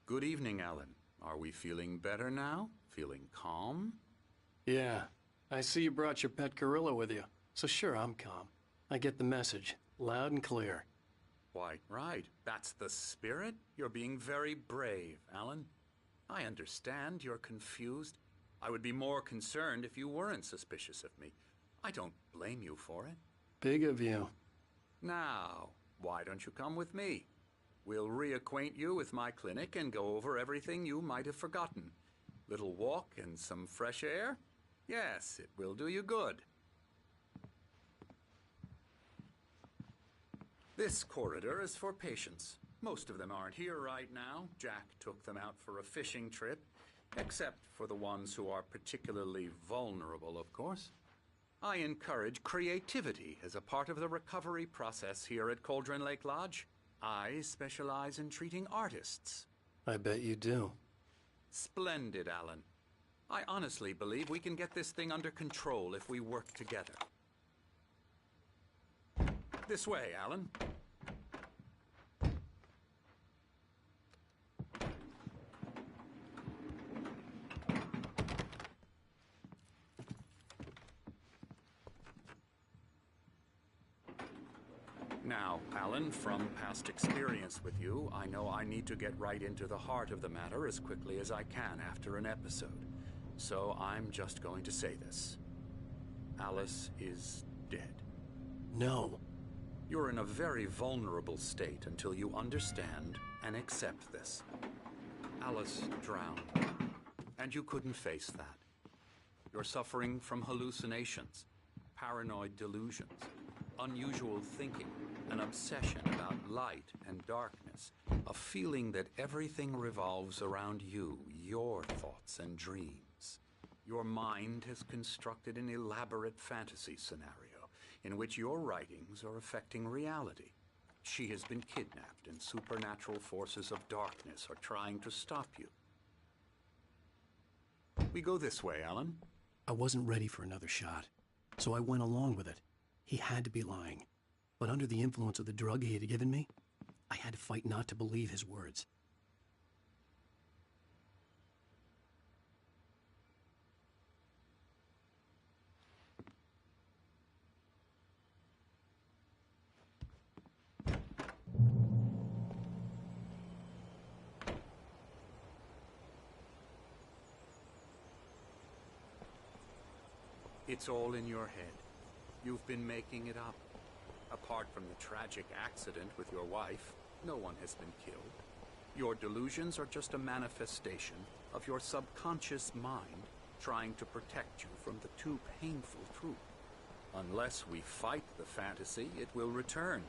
Good evening, Alan. Are we feeling better now? Feeling calm? Yeah. I see you brought your pet gorilla with you. So sure, I'm calm. I get the message. Loud and clear. Quite right. That's the spirit. You're being very brave, Alan. I understand you're confused. I would be more concerned if you weren't suspicious of me. I don't blame you for it. Big of you. Now, why don't you come with me? We'll reacquaint you with my clinic and go over everything you might have forgotten. Little walk and some fresh air? Yes, it will do you good. This corridor is for patients. Most of them aren't here right now. Jack took them out for a fishing trip, except for the ones who are particularly vulnerable, of course. I encourage creativity as a part of the recovery process here at Cauldron Lake Lodge. I specialize in treating artists. I bet you do. Splendid, Alan. I honestly believe we can get this thing under control if we work together. This way, Alan. Now, Alan, from past experience with you, I know I need to get right into the heart of the matter as quickly as I can after an episode. So I'm just going to say this. Alice is dead. No. You're in a very vulnerable state until you understand and accept this. Alice drowned, and you couldn't face that. You're suffering from hallucinations, paranoid delusions, unusual thinking, an obsession about light and darkness, a feeling that everything revolves around you, your thoughts and dreams. Your mind has constructed an elaborate fantasy scenario in which your writings are affecting reality. She has been kidnapped and supernatural forces of darkness are trying to stop you. We go this way, Alan. I wasn't ready for another shot, so I went along with it. He had to be lying. But under the influence of the drug he had given me, I had to fight not to believe his words. It's all in your head. You've been making it up. Apart from the tragic accident with your wife, no one has been killed. Your delusions are just a manifestation of your subconscious mind trying to protect you from the too painful truth. Unless we fight the fantasy, it will return.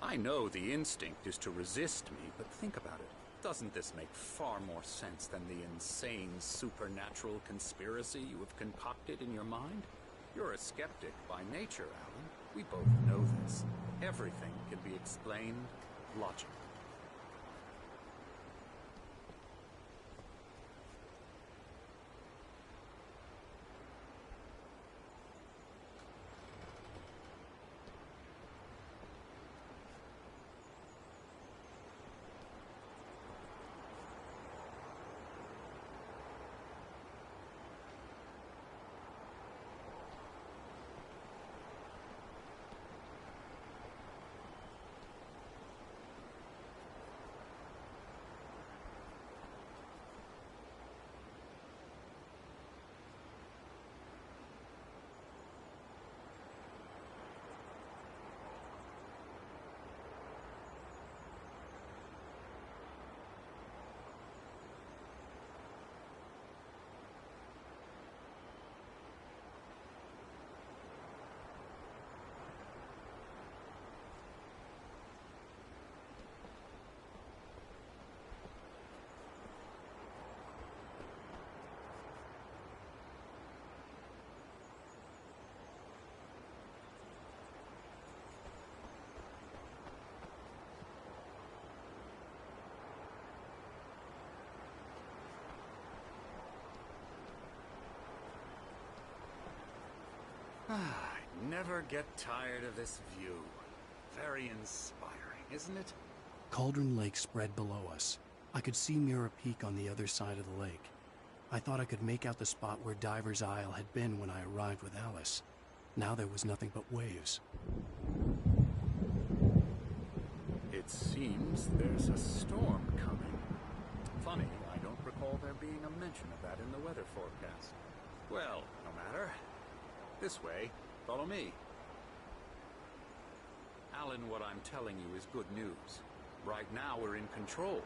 I know the instinct is to resist me, but think about it. Doesn't this make far more sense than the insane supernatural conspiracy you have concocted in your mind? You're a skeptic by nature, Alan. We both know this. Everything can be explained logically. I never get tired of this view. Very inspiring, isn't it? Cauldron Lake spread below us. I could see Mirror Peak on the other side of the lake. I thought I could make out the spot where Diver's Isle had been when I arrived with Alice. Now there was nothing but waves. It seems there's a storm coming. Funny, I don't recall there being a mention of that in the weather forecast. Well, no matter. This way. Follow me. Alan, what I'm telling you is good news. Right now we're in control.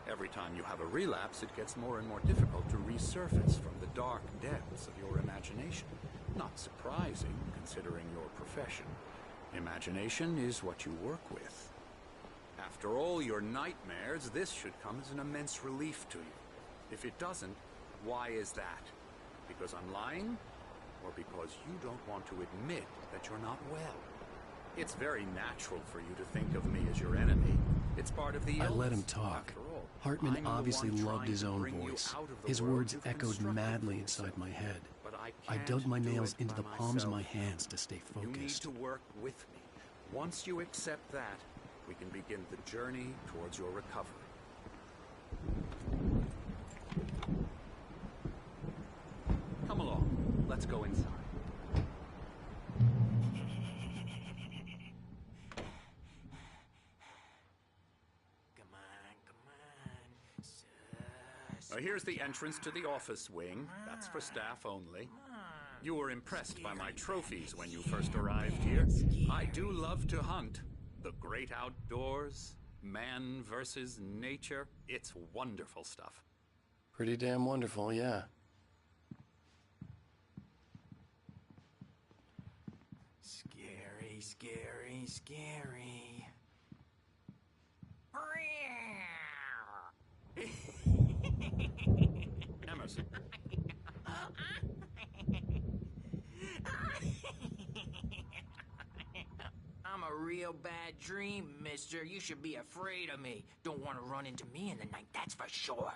Every time you have a relapse, it gets more and more difficult to resurface from the dark depths of your imagination. Not surprising, considering your profession. Imagination is what you work with. After all your nightmares, this should come as an immense relief to you. If it doesn't, why is that? Because I'm lying? Or because you don't want to admit that you're not well? It's very natural for you to think of me as your enemy. It's part of the illness. I let him talk. Hartman obviously loved his own voice. His words echoed madly inside my head. I dug my nails into the palms of my hands to stay focused. You need to work with me. Once you accept that, we can begin the journey towards your recovery. Come along. Let's go inside. Here's the entrance to the office wing. That's for staff only. You were impressed by my trophies when you first arrived here. I do love to hunt. The great outdoors, man versus nature. It's wonderful stuff. Pretty damn wonderful, yeah. Scary, scary, scary. Emerson. I'm a real bad dream, mister. You should be afraid of me. Don't want to run into me in the night, that's for sure.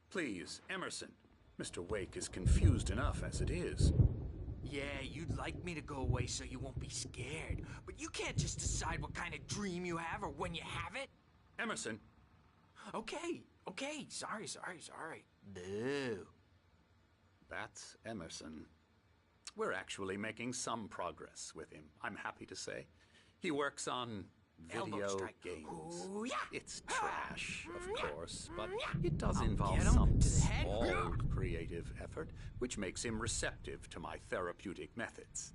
Please, Emerson. Mr. Wake is confused enough as it is. Yeah, you'd like me to go away so you won't be scared. But you can't just decide what kind of dream you have or when you have it. Emerson. Okay. Sorry. Boo. That's Emerson. We're actually making some progress with him, I'm happy to say. He works on video games. Ooh, yeah. It's trash, of course, but it does involve get 'em some to the head. small creative effort, which makes him receptive to my therapeutic methods.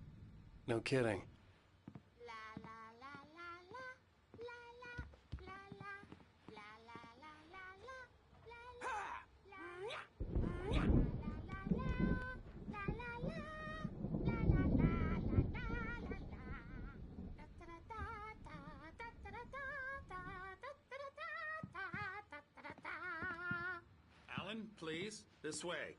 No kidding. Alan, please, this way.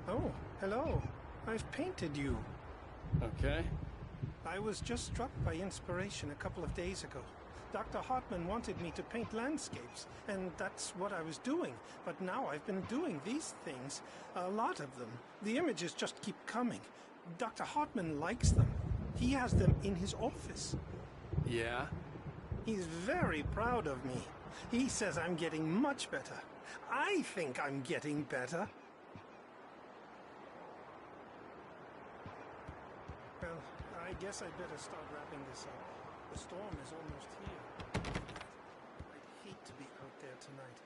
Oh, hello. I've painted you. Okay. I was just struck by inspiration a couple of days ago. Dr. Hartman wanted me to paint landscapes, and that's what I was doing. But now I've been doing these things, a lot of them. The images just keep coming. Dr. Hartman likes them. He has them in his office. Yeah? He's very proud of me. He says I'm getting much better. I think I'm getting better. Well, I guess I'd better start wrapping this up. The storm is almost here. I'd hate to be out there tonight.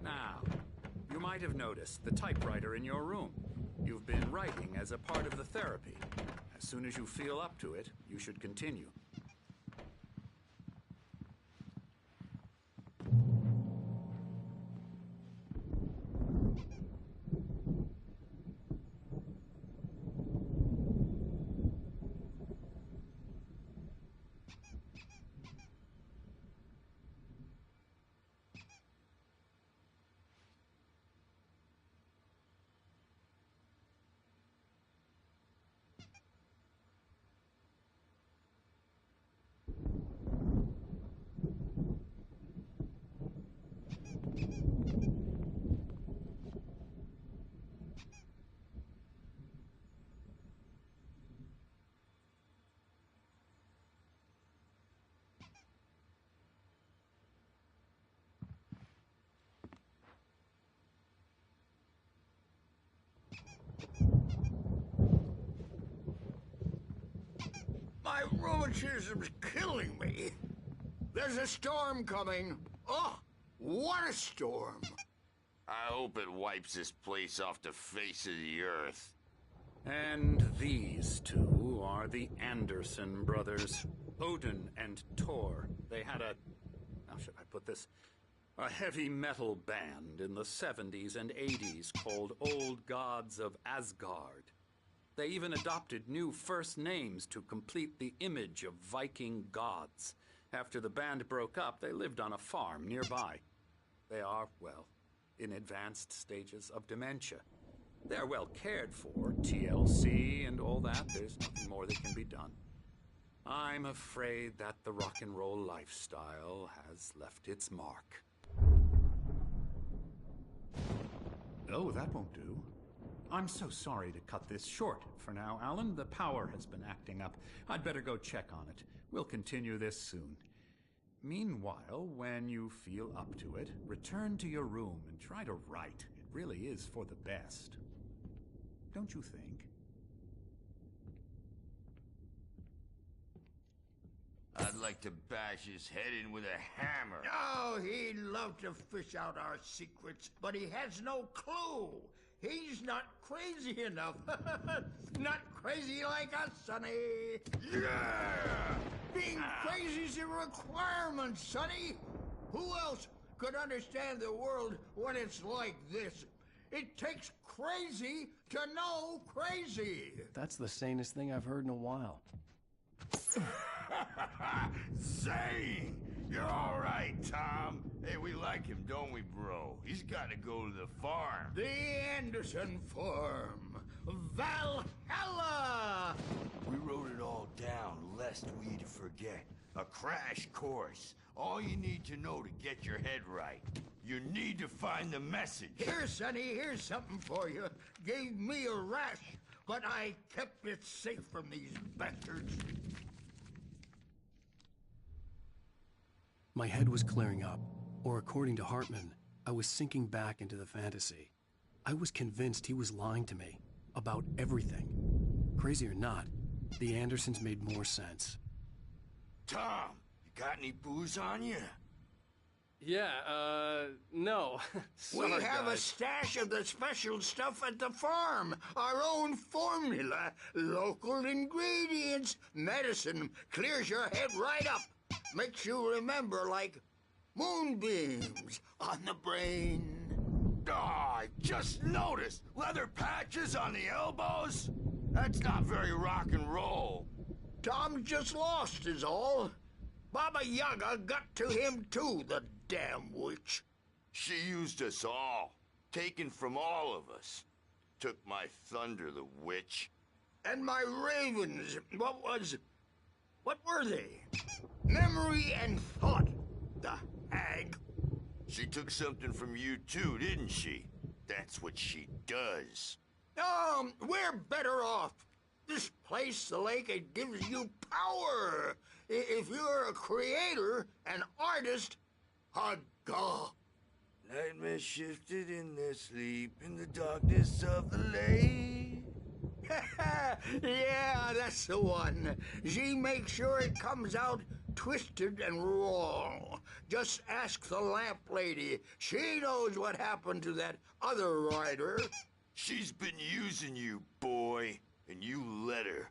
Now, you might have noticed the typewriter in your room. You've been writing as a part of the therapy. As soon as you feel up to it, you you should continue. My rheumatism's killing me. There's a storm coming. Oh, what a storm. I hope it wipes this place off the face of the earth. And these two are the Anderson brothers, Odin and Thor. They had how should I put this? A heavy metal band in the 70s and 80s called Old Gods of Asgard. They even adopted new first names to complete the image of Viking gods. After the band broke up, they lived on a farm nearby. They are, well, in advanced stages of dementia. They're well cared for, TLC and all that. There's nothing more that can be done. I'm afraid that the rock and roll lifestyle has left its mark. Oh, that won't do. I'm so sorry to cut this short for now, Alan. The power has been acting up. I'd better go check on it. We'll continue this soon. Meanwhile, when you feel up to it, return to your room and try to write. It really is for the best. Don't you think? I'd like to bash his head in with a hammer. Oh, he'd love to fish out our secrets, but he has no clue. He's not crazy enough. Not crazy like us, Sonny. Yeah! Being crazy's a requirement, Sonny. Who else could understand the world when it's like this? It takes crazy to know crazy. That's the sanest thing I've heard in a while. Zane! You're all right, Tom. Hey, we like him, don't we, bro? He's got to go to the farm. The Anderson farm. Valhalla! We wrote it all down, lest we forget. A crash course. All you need to know to get your head right. You need to find the message. Here, Sonny, here's something for you. Gave me a rash, but I kept it safe from these bastards. My head was clearing up, or according to Hartman, I was sinking back into the fantasy. I was convinced he was lying to me about everything. Crazy or not, the Andersons made more sense. Tom, you got any booze on you? Yeah, no. Sorry, We have a guys. stash of the special stuff at the farm. Our own formula. Local ingredients. Medicine clears your head right up. Makes you remember like moonbeams on the brain. Oh, I just noticed. Leather patches on the elbows? That's not very rock and roll. Tom just lost is all. Baba Yaga got to him too, the damn witch. She used us all. Taken from all of us. Took my thunder, the witch. And my ravens, what were they? Memory and thought, the hag. She took something from you too, didn't she? That's what she does. We're better off. This place, the lake, it gives you power. If you're a creator, an artist, a god. Nightmare shifted in their sleep in the darkness of the lake. Yeah, that's the one. She makes sure it comes out twisted and wrong. Just ask the lamp lady. She knows what happened to that other writer. She's been using you, boy, and you let her.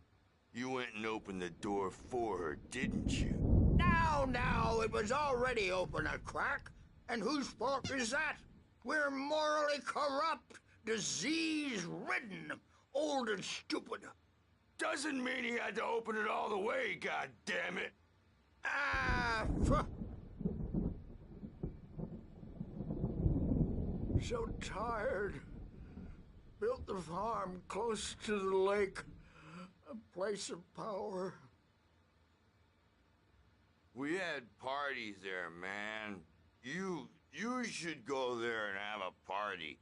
You went and opened the door for her, didn't you? Now, it was already open a crack. And whose fault is that? We're morally corrupt, disease-ridden, old and stupid. Doesn't mean he had to open it all the way, goddammit. So tired. Built the farm close to the lake. A place of power. We had parties there, man. You should go there and have a party.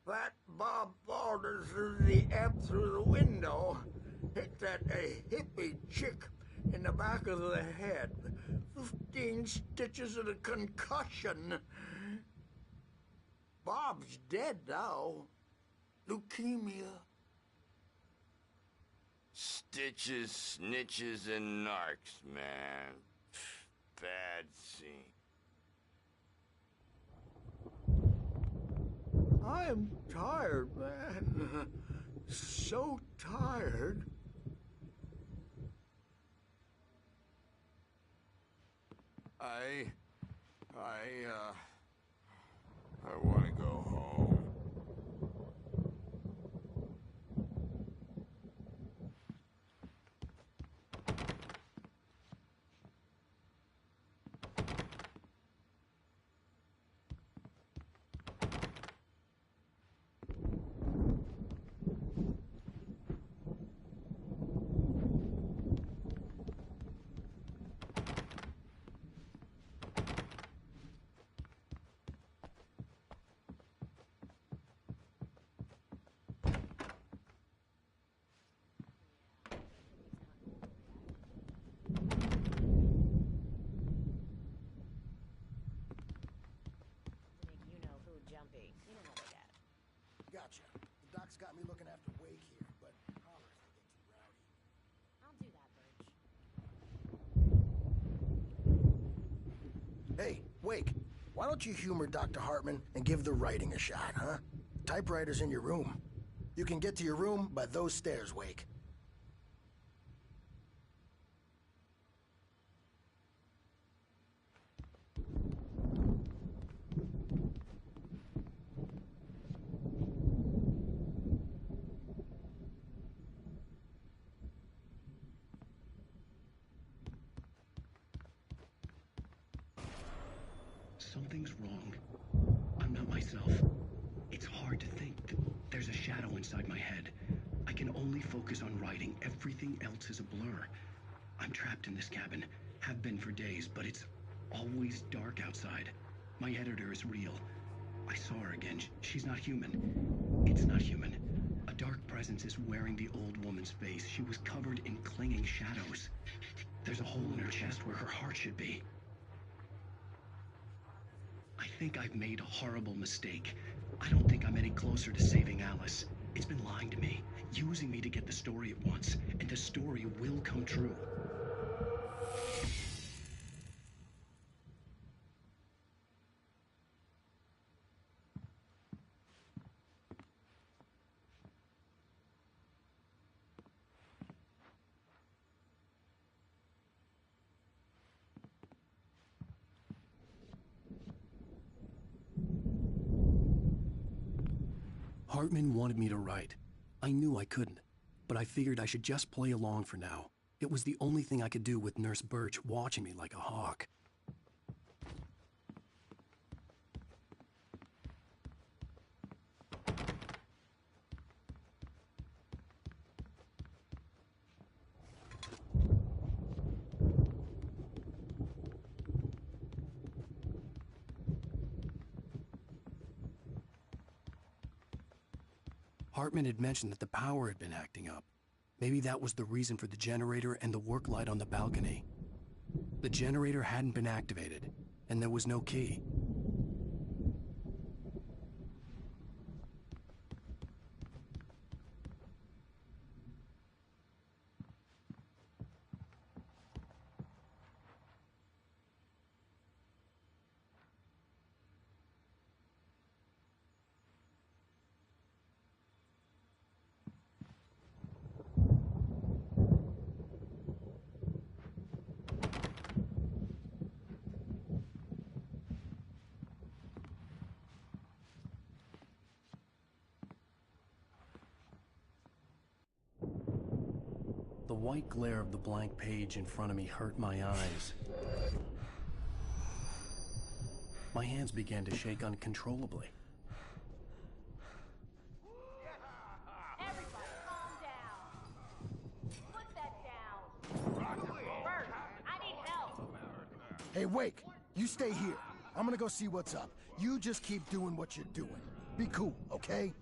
That Bob Baldwin threw the ebb through the window. Hit that hippie chick in the back of the head. 15 stitches and a concussion. Bob's dead now. Leukemia. Stitches, snitches, and narcs, man. Bad scene. I'm tired, man. So tired. I want to go home. Gotcha. The doc's got me looking after Wake here, but Hollers they get too rowdy. I'll do that, Birch. Hey, Wake, why don't you humor Dr. Hartman and give the writing a shot, huh? Typewriter's in your room. You can get to your room by those stairs, Wake. Something's wrong. I'm not myself. It's hard to think. There's a shadow inside my head. I can only focus on writing. Everything else is a blur. I'm trapped in this cabin. Have been for days, but it's always dark outside. My editor is real. I saw her again. She's not human. It's not human. A dark presence is wearing the old woman's face. She was covered in clinging shadows. There's a hole in her chest where her heart should be. I think I've made a horrible mistake. I don't think I'm any closer to saving Alice. It's been lying to me, using me to get the story it wants, and the story will come true. Hartman wanted me to write. I knew I couldn't, but I figured I should just play along for now. It was the only thing I could do with Nurse Birch watching me like a hawk. Hartman had mentioned that the power had been acting up. Maybe that was the reason for the generator and the work light on the balcony. The generator hadn't been activated, and there was no key. The white glare of the blank page in front of me hurt my eyes. My hands began to shake uncontrollably. Everybody calm down. Put that down. Bert, I need help. Hey, Wake, you stay here. I'm gonna go see what's up. You just keep doing what you're doing. Be cool, okay?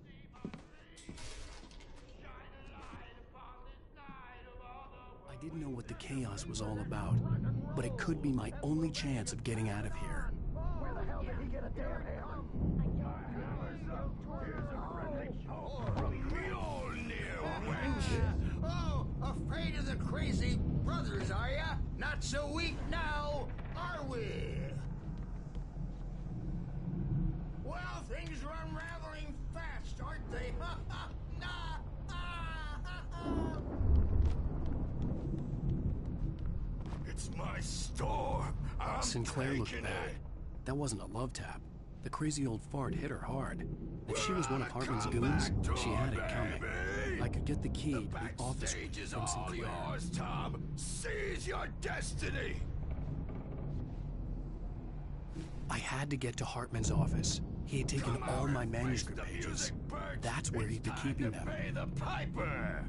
I didn't know what the chaos was all about, but it could be my only chance of getting out of here. Where the hell did he get a damn hammer? Oh, afraid of the crazy brothers, are ya? Not so weak now, are we? Well, things are unraveling fast, aren't they? It's my store. I'm Sinclair looked taking bad. it. That wasn't a love tap. The crazy old fart hit her hard. If she was one of Hartman's Come goons, back to she had it her, coming. baby. I could get the key to the office Backstage is from all Sinclair. yours, Tom. Seize your destiny. I had to get to Hartman's office. He had taken Come all out my and face manuscript the pages. music, Bert. That's where he'd be It's keeping time them. to pay the piper.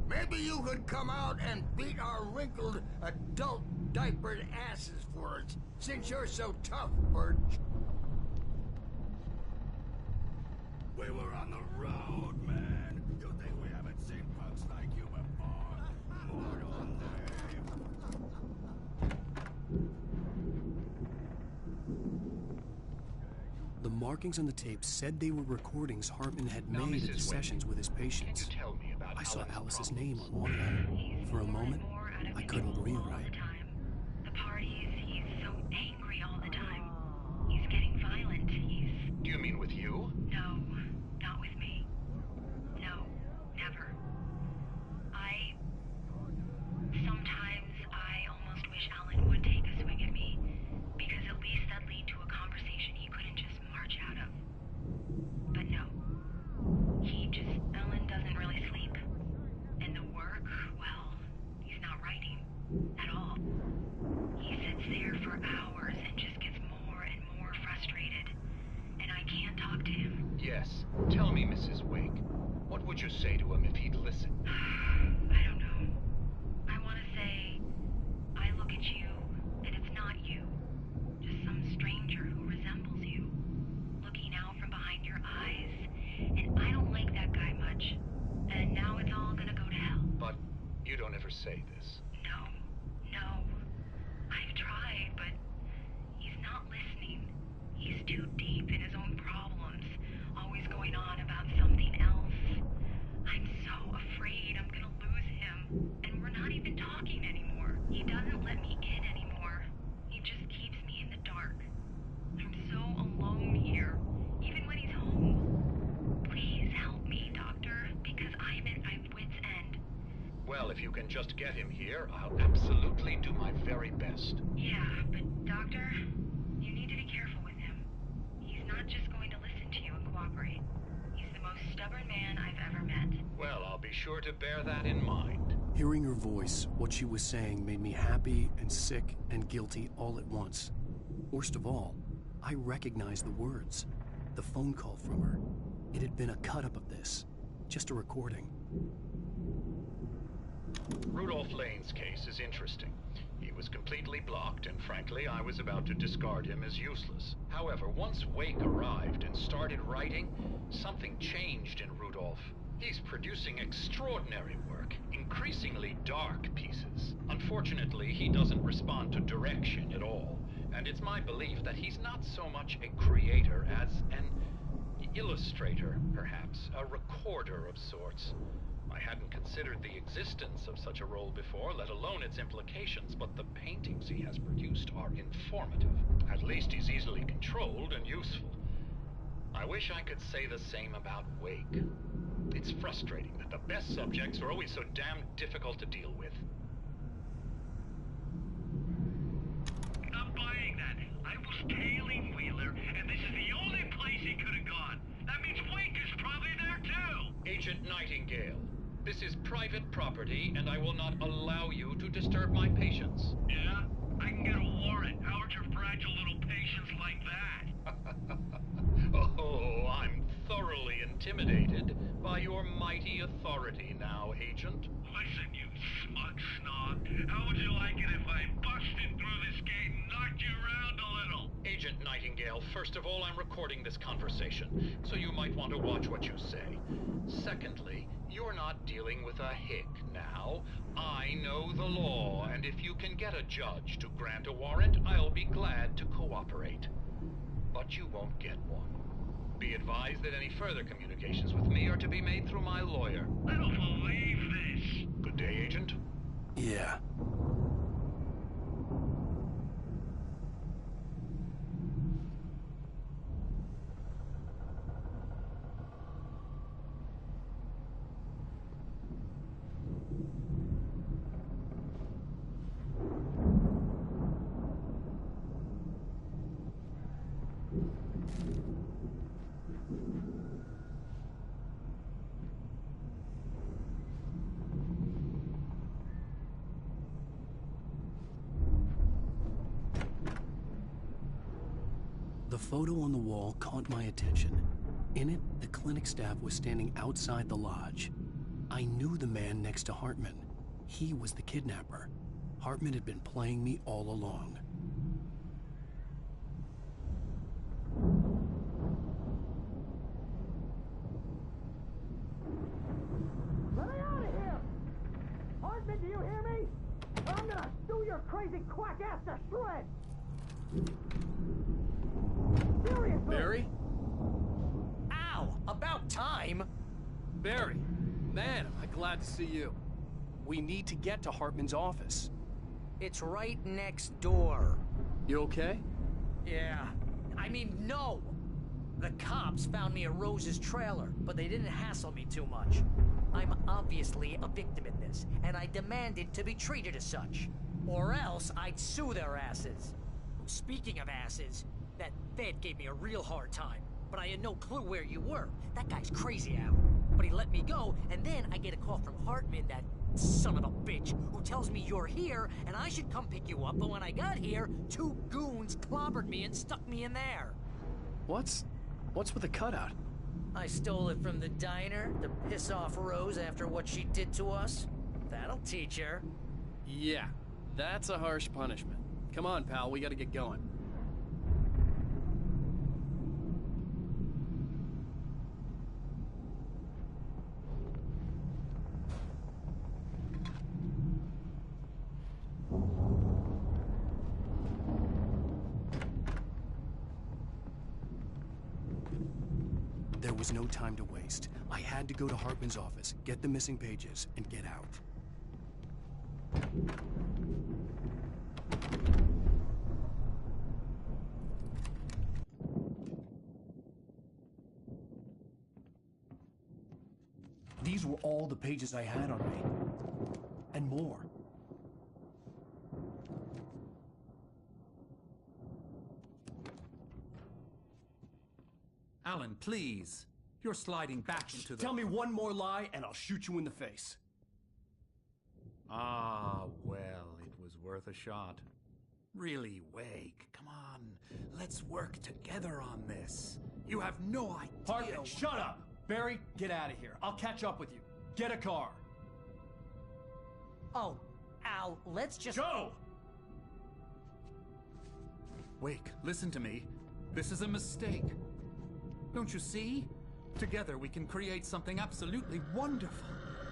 Maybe you could come out and beat our wrinkled, adult diapered asses for us, since you're so tough, Birch. We were on the road, man. You think we haven't seen punks like you before? Mortal name. The markings on the tape said they were recordings Hartman had Now, made at the Mrs. sessions with his Can patients. you tell me about I saw Alan's Alice's problems? name on one of them. For a moment, I couldn't breathe right. The parties, he's so angry all the time. He's getting violent. Do you mean with you? No, not with me. No, never. Sometimes I almost wish Alan would take a swing at me, because at least that'd lead to a conversation he couldn't just march out of. But no. Alan doesn't really sleep. And the work, well, he's not writing at all. He sits there for hours and just gets more and more frustrated. And I can't talk to him. Yes. Tell me, Mrs. Wake. What would you say to him if he'd listen? I don't know. I want to say, I look at you, and it's not you. Just some stranger who resembles you. Looking out from behind your eyes. And I don't like that guy much. And now it's all gonna go to hell. But you don't ever say this. No. I've tried, but he's not listening. He's too deep in his own problems, always going on about something else. I'm so afraid I'm gonna lose him, and we're not even talking anymore. He doesn't let me in anymore. He just keeps me in the dark. I'm so alone here, even when he's home. Please help me, Doctor, because I'm at my wit's end. Well, if you can just get him here, I'll absolutely do my very best. Yeah, but Doctor, you need to be careful with him. He's not just going to listen to you and cooperate. He's the most stubborn man I've ever met. Well, I'll be sure to bear that in mind. Hearing her voice, what she was saying made me happy and sick and guilty all at once. Worst of all, I recognized the words. The phone call from her. It had been a cut-up of this. Just a recording. Rudolph Lane's case is interesting. He was completely blocked, and frankly, I was about to discard him as useless. However, once Wake arrived and started writing, something changed in Rudolph. He's producing extraordinary work, increasingly dark pieces. Unfortunately, he doesn't respond to direction at all, and it's my belief that he's not so much a creator as an illustrator, perhaps, a recorder of sorts. I hadn't considered the existence of such a role before, let alone its implications, but the paintings he has produced are informative. At least he's easily controlled and useful. I wish I could say the same about Wake. It's frustrating that the best subjects are always so damn difficult to deal with. Not buying that. I was tailing Wheeler, and this is the only place he could have gone. That means Wake is probably there too! Agent Nightingale, This is private property, and I will not allow you to disturb my patients. Yeah? I can get a warrant. How are your fragile little patients like that? Oh, I'm thoroughly intimidated by your mighty authority now, Agent. Listen, you smug snob. How would you like it if I busted through this gate and knocked you around a little? Agent Nightingale, first of all, I'm recording this conversation, so you might want to watch what you say. Secondly, you're not dealing with a hick now. I know the law, and if you can get a judge to grant a warrant, I'll be glad to cooperate. But you won't get one. Be advised that any further communications with me are to be made through my lawyer. I don't believe this. Good day, Agent. Yeah. The photo on the wall caught my attention. In it, the clinic staff was standing outside the lodge. I knew the man next to Hartman. He was the kidnapper. Hartman had been playing me all along. Let me out of here! Hartman, do you hear me? Or I'm gonna do your crazy quack ass to shreds! Seriously! Barry? Ow! About time! Barry! Man, am I glad to see you. We need to get to Hartman's office. It's right next door. You okay? Yeah. I mean, no! The cops found me at Rose's trailer, but they didn't hassle me too much. I'm obviously a victim in this, and I demanded to be treated as such. Or else I'd sue their asses. Speaking of asses, that Fed gave me a real hard time, but I had no clue where you were. That guy's crazy out. But he let me go, and then I get a call from Hartman, that son of a bitch, who tells me you're here, and I should come pick you up, but when I got here, 2 goons clobbered me and stuck me in there. What's with the cutout? I stole it from the diner to piss off Rose after what she did to us. That'll teach her. Yeah, that's a harsh punishment. Come on, pal, we gotta get going. There was no time to waste. I had to go to Hartman's office, get the missing pages, and get out. These were all the pages I had on me. And more. Alan, please. You're sliding back into the... Tell me one more lie and I'll shoot you in the face. Ah, well, it was worth a shot. Really, Wake, come on. Let's work together on this. You have no idea... Hartman, shut up! Barry, get out of here. I'll catch up with you. Get a car. Oh, Al, let's just... Go! Wake, listen to me. This is a mistake. Don't you see? Together we can create something absolutely wonderful.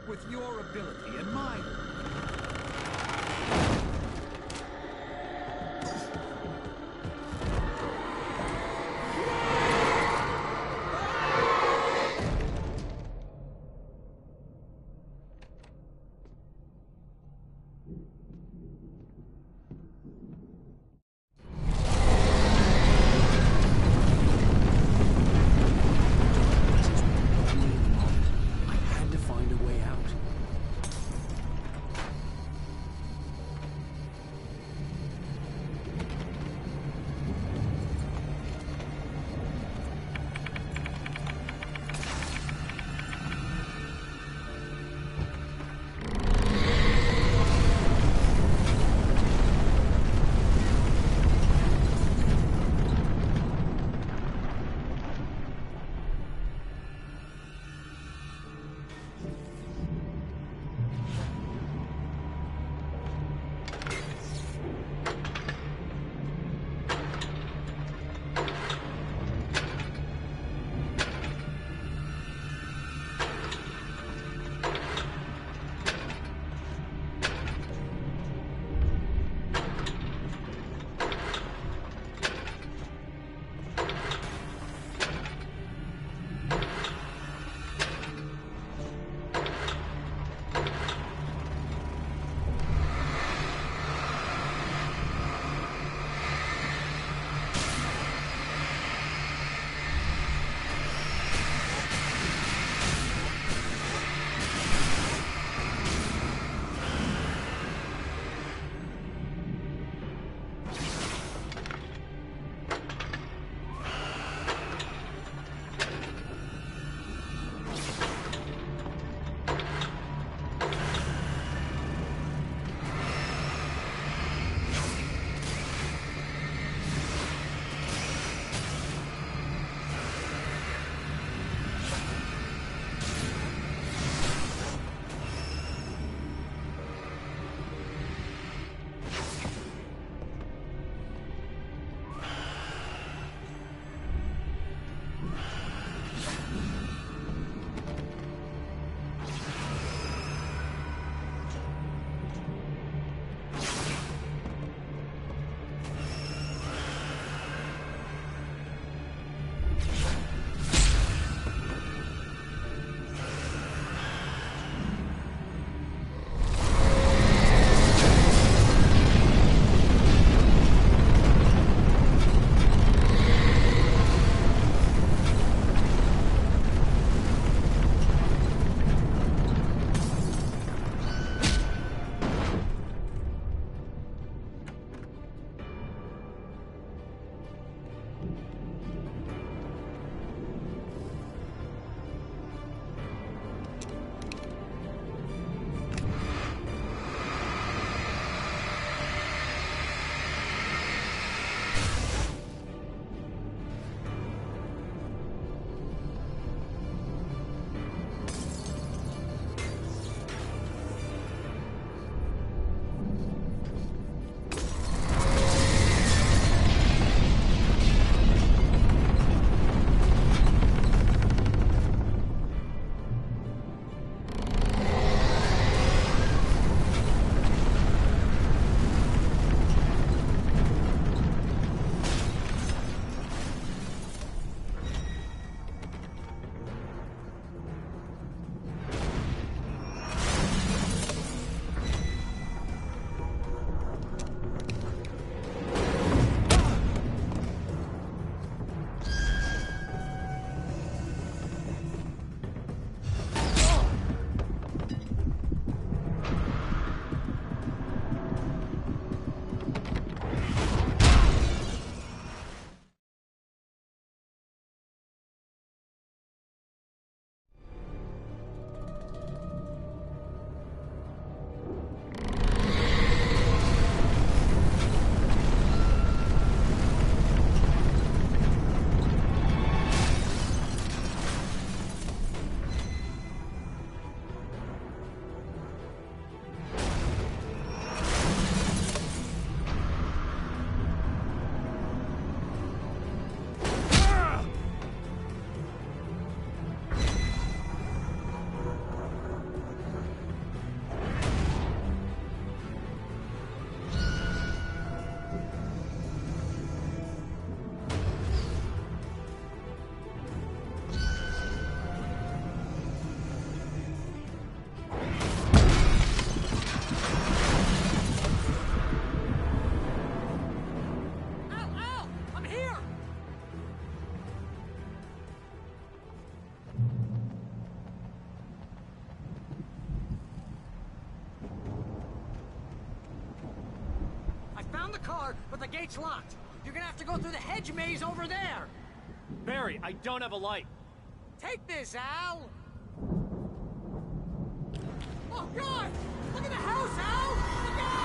With your ability and mine. the car, but the gate's locked. You're gonna have to go through the hedge maze over there. Barry, I don't have a light. Take this, Al. Oh, God! Look at the house, Al! Look out!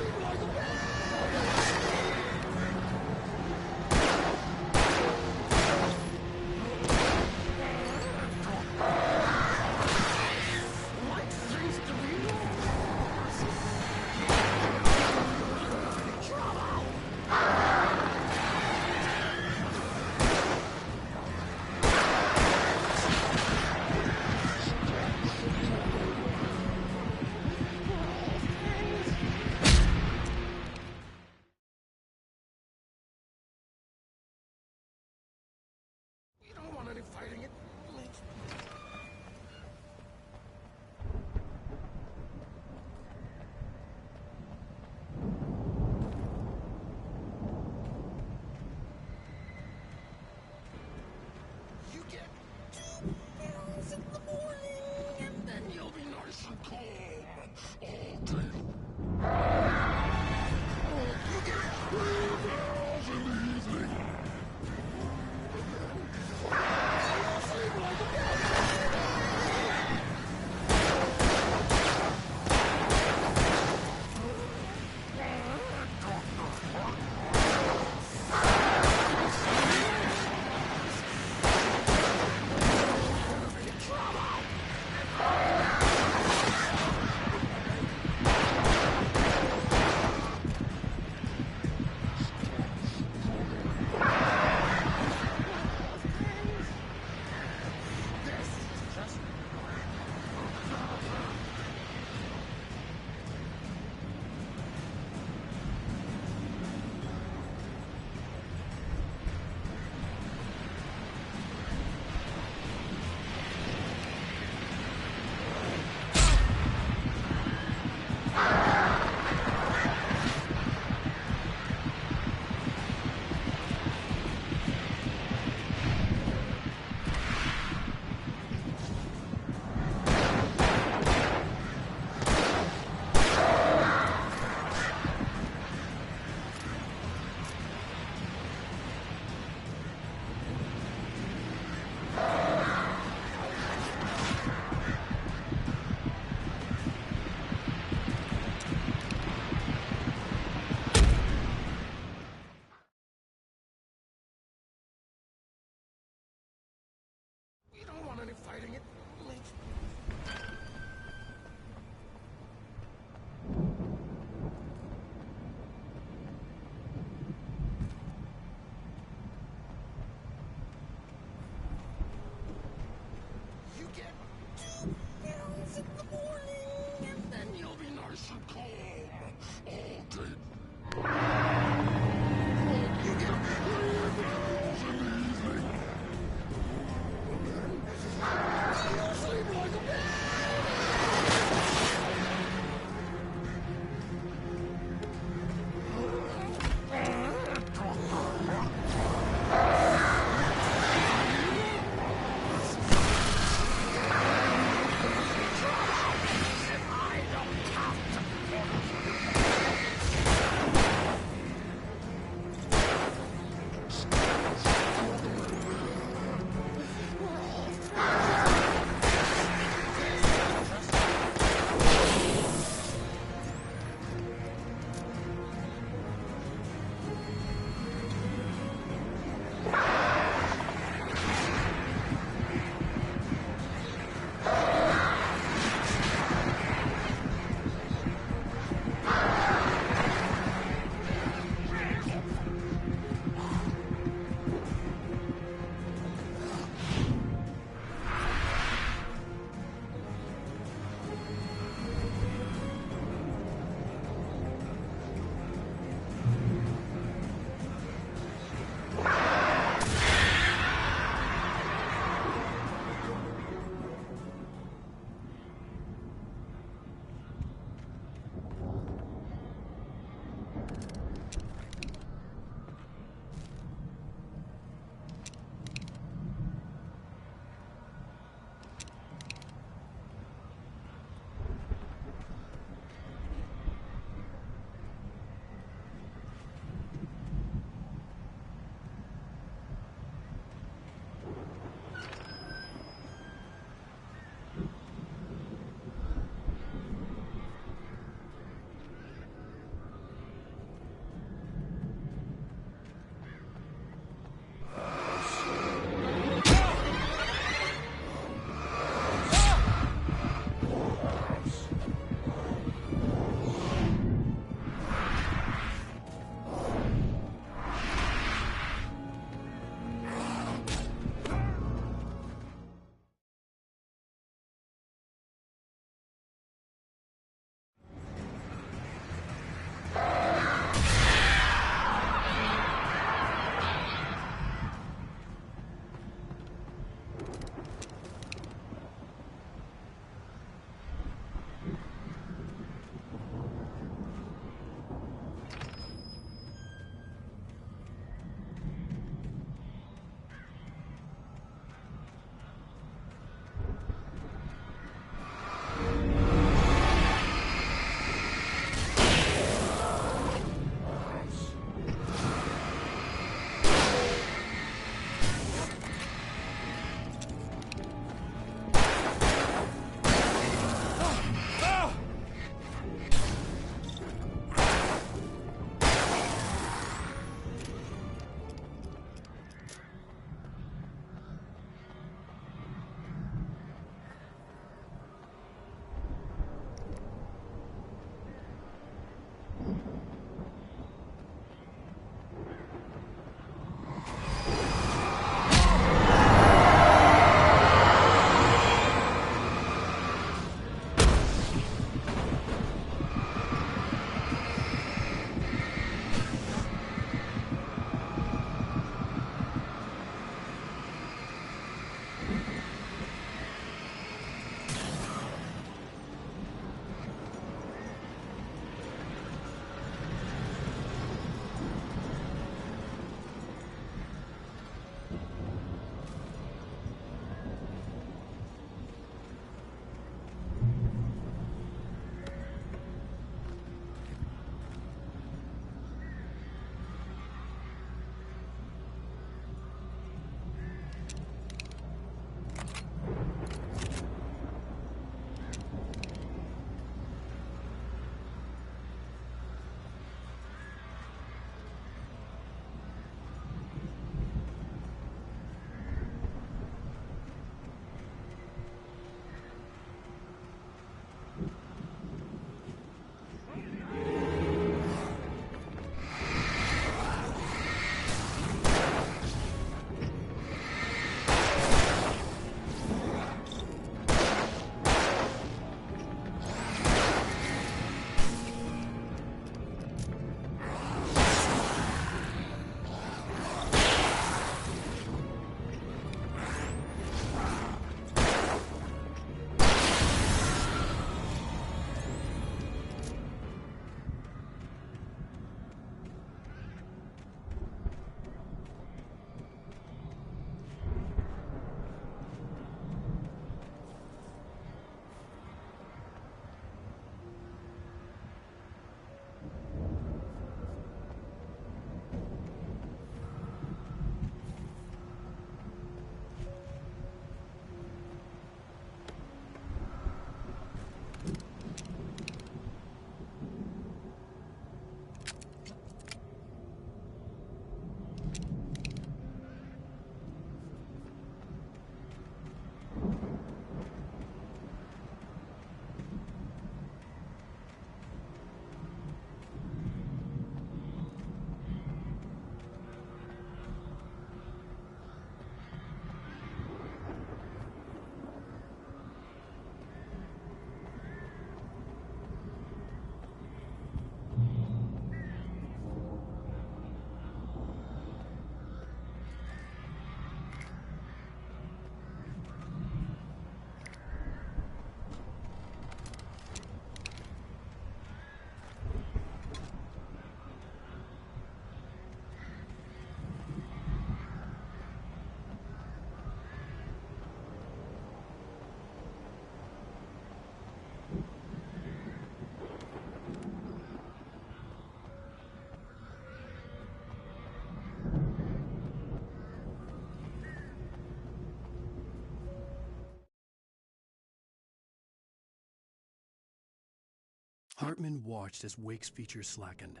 Hartman watched as Wake's features slackened.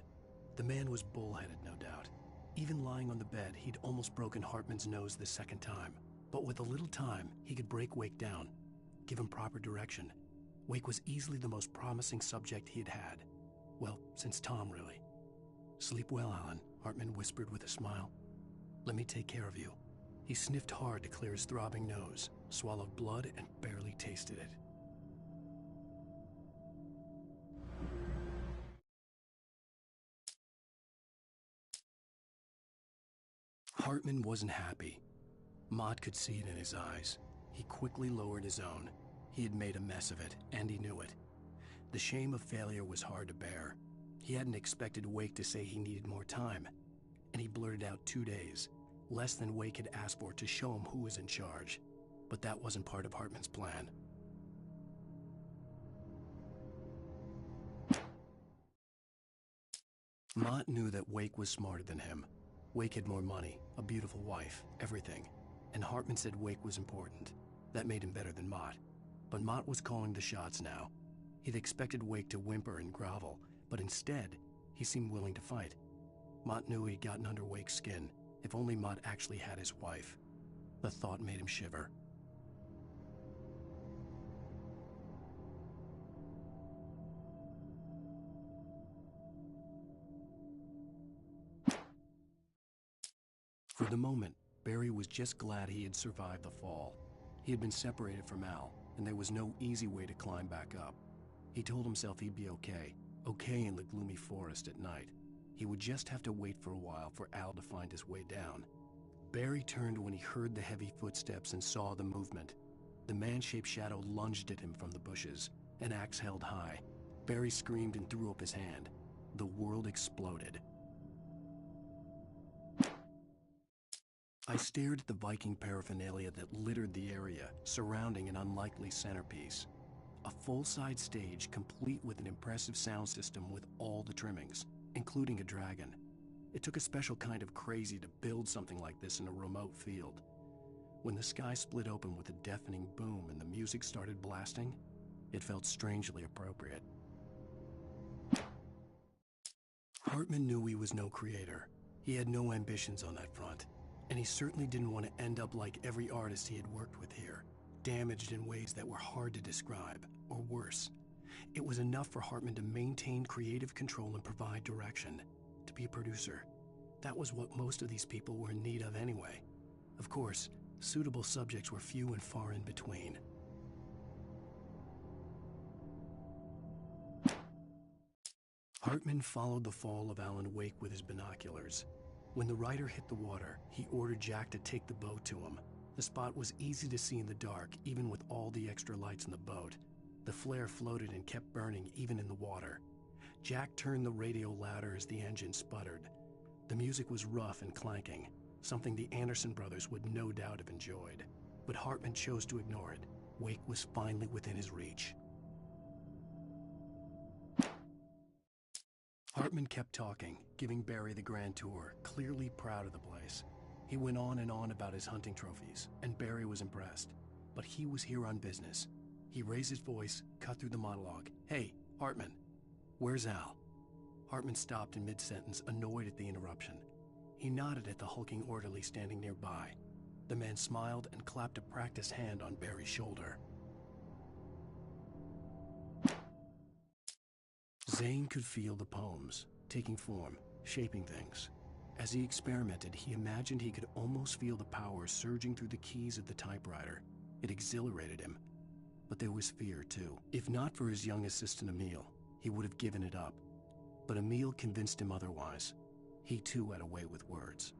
The man was bullheaded, no doubt. Even lying on the bed, he'd almost broken Hartman's nose the second time. But with a little time, he could break Wake down, give him proper direction. Wake was easily the most promising subject he had had. Well, since Tom, really. "Sleep well, Alan," Hartman whispered with a smile. "Let me take care of you." He sniffed hard to clear his throbbing nose, swallowed blood, and barely tasted it. Hartman wasn't happy. Mott could see it in his eyes. He quickly lowered his own. He had made a mess of it, and he knew it. The shame of failure was hard to bear. He hadn't expected Wake to say he needed more time, and he blurted out 2 days, less than Wake had asked for to show him who was in charge. But that wasn't part of Hartman's plan. Mott knew that Wake was smarter than him. Wake had more money, a beautiful wife, everything. And Hartman said Wake was important. That made him better than Mott. But Mott was calling the shots now. He'd expected Wake to whimper and grovel, but instead, he seemed willing to fight. Mott knew he'd gotten under Wake's skin. If only Mott actually had his wife. The thought made him shiver. For the moment, Barry was just glad he had survived the fall. He had been separated from Al, and there was no easy way to climb back up. He told himself he'd be okay in the gloomy forest at night. He would just have to wait for a while for Al to find his way down. Barry turned when he heard the heavy footsteps and saw the movement. The man-shaped shadow lunged at him from the bushes, an axe held high. Barry screamed and threw up his hand. The world exploded. I stared at the Viking paraphernalia that littered the area, surrounding an unlikely centerpiece. A full-size stage complete with an impressive sound system with all the trimmings, including a dragon. It took a special kind of crazy to build something like this in a remote field. When the sky split open with a deafening boom and the music started blasting, it felt strangely appropriate. Hartman knew he was no creator. He had no ambitions on that front. And he certainly didn't want to end up like every artist he had worked with here, damaged in ways that were hard to describe, or worse. It was enough for Hartman to maintain creative control and provide direction, to be a producer. That was what most of these people were in need of anyway. Of course, suitable subjects were few and far in between. Hartman followed the fall of Alan Wake with his binoculars. When the rider hit the water, he ordered Jack to take the boat to him. The spot was easy to see in the dark, even with all the extra lights in the boat. The flare floated and kept burning even in the water. Jack turned the radio louder as the engine sputtered. The music was rough and clanking, something the Anderson brothers would no doubt have enjoyed. But Hartman chose to ignore it. Wake was finally within his reach. Hartman kept talking, giving Barry the grand tour, clearly proud of the place. He went on and on about his hunting trophies, and Barry was impressed. But he was here on business. He raised his voice, cut through the monologue. "Hey, Hartman, where's Al?" Hartman stopped in mid-sentence, annoyed at the interruption. He nodded at the hulking orderly standing nearby. The man smiled and clapped a practiced hand on Barry's shoulder. Zane could feel the poems, taking form, shaping things. As he experimented, he imagined he could almost feel the power surging through the keys of the typewriter. It exhilarated him. But there was fear, too. If not for his young assistant Emil, he would have given it up. But Emil convinced him otherwise. He too had a way with words.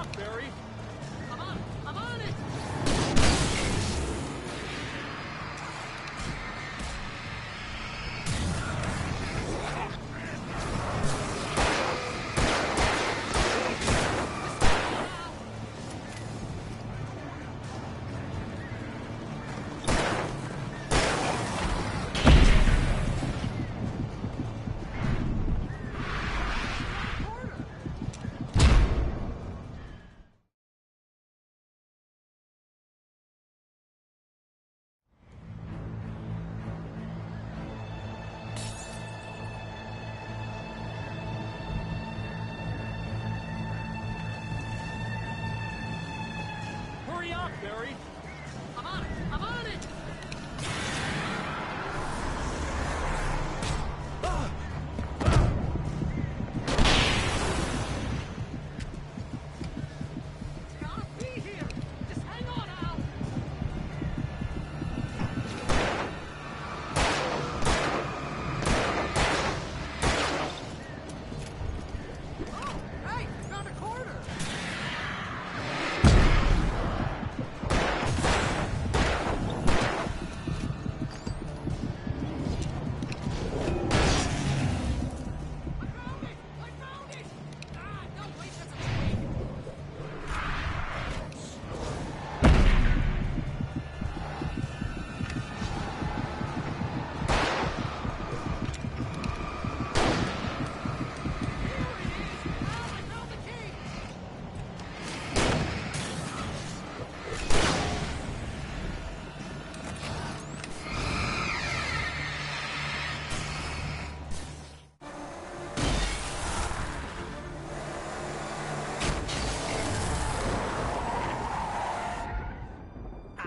up, Barry! I'm on it! Hurry up, Barry! I'm on it! Hurry up, Barry! I'm on it! I'm on it! It's gotta be here! Just hang on, Al! Oh, hey! Found a corner!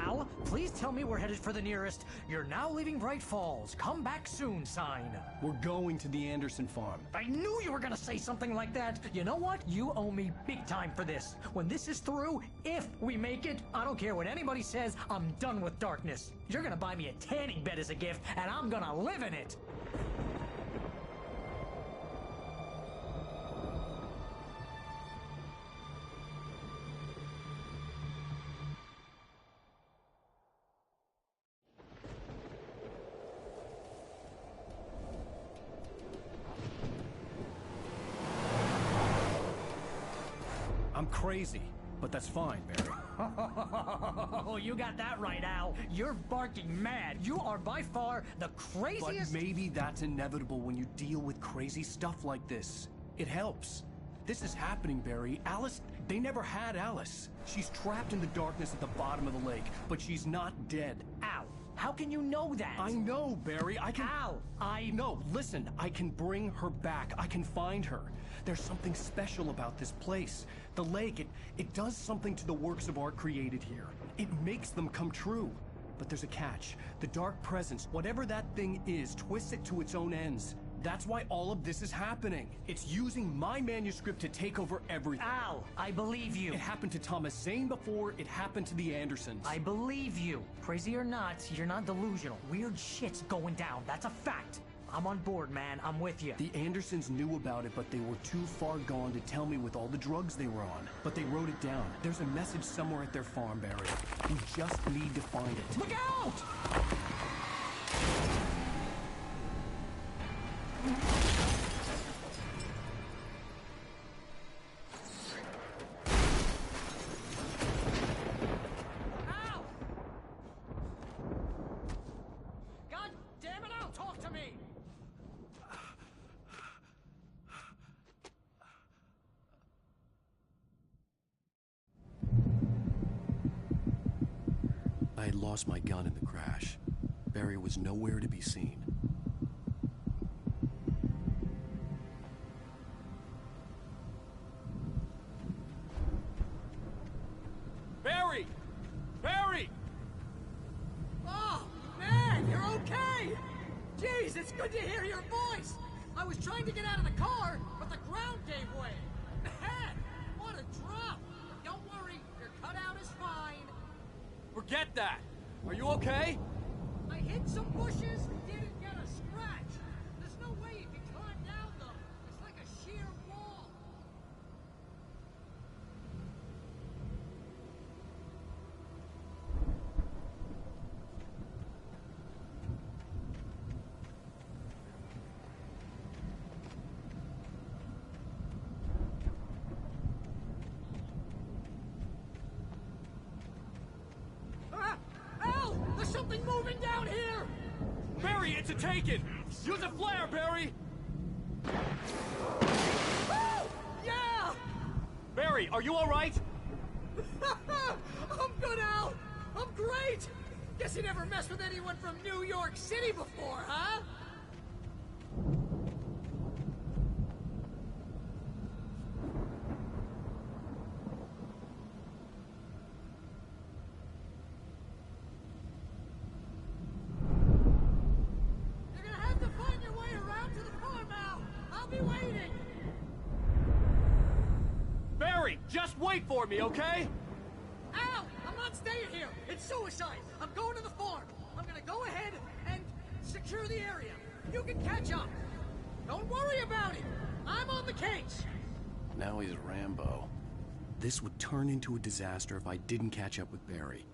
Al, please tell me we're headed for the nearest "You're now leaving Bright Falls. Come back soon" sign. We're going to the Anderson farm. I knew you were gonna say something like that. You know what? You owe me big time for this. When this is through, if we make it, I don't care what anybody says, I'm done with darkness. You're gonna buy me a tanning bed as a gift, and I'm gonna live in it. I'm crazy, but that's fine, Barry. Oh, you got that right, Al. You're barking mad. You are by far the craziest. But maybe that's inevitable when you deal with crazy stuff like this. It helps. This is happening, Barry. Alice, they never had Alice. She's trapped in the darkness at the bottom of the lake, but she's not dead. Al, how can you know that? I know, Barry. I can... Al, No, listen. I can bring her back. I can find her. There's something special about this place. The lake, it does something to the works of art created here. It makes them come true. But there's a catch. The dark presence, whatever that thing is, twists it to its own ends. That's why all of this is happening. It's using my manuscript to take over everything. Al, I believe you. It happened to Thomas Zane before, it happened to the Andersons. I believe you. Crazy or not, you're not delusional. Weird shit's going down. That's a fact. I'm on board, man. I'm with you. The Andersons knew about it, but they were too far gone to tell me with all the drugs they were on. But they wrote it down. There's a message somewhere at their farm, Barry. We just need to find it. Look out! I had lost my gun in the crash. Barry was nowhere to be seen. Barry! Barry! Oh, man, you're okay! Jeez, it's good to hear your voice! I was trying to get out of the car, but the ground gave way. Man, what a drop! Don't worry, your cutout is fine. Forget that! Are you okay? I hit some bushes and didn't get a scratch. There's no way you can climb down, though. It's like a sheer wall. There's something moving down here! Barry, it's a taken! Use a flare, Barry! Oh! Yeah! Barry, are you alright? I'm good, Al! I'm great! Guess you never messed with anyone from New York City before, huh? Just wait for me, okay? Al! I'm not staying here! It's suicide! I'm going to the farm! I'm gonna go ahead and secure the area. You can catch up. Don't worry about it! I'm on the case! Now he's Rambo. This would turn into a disaster if I didn't catch up with Barry.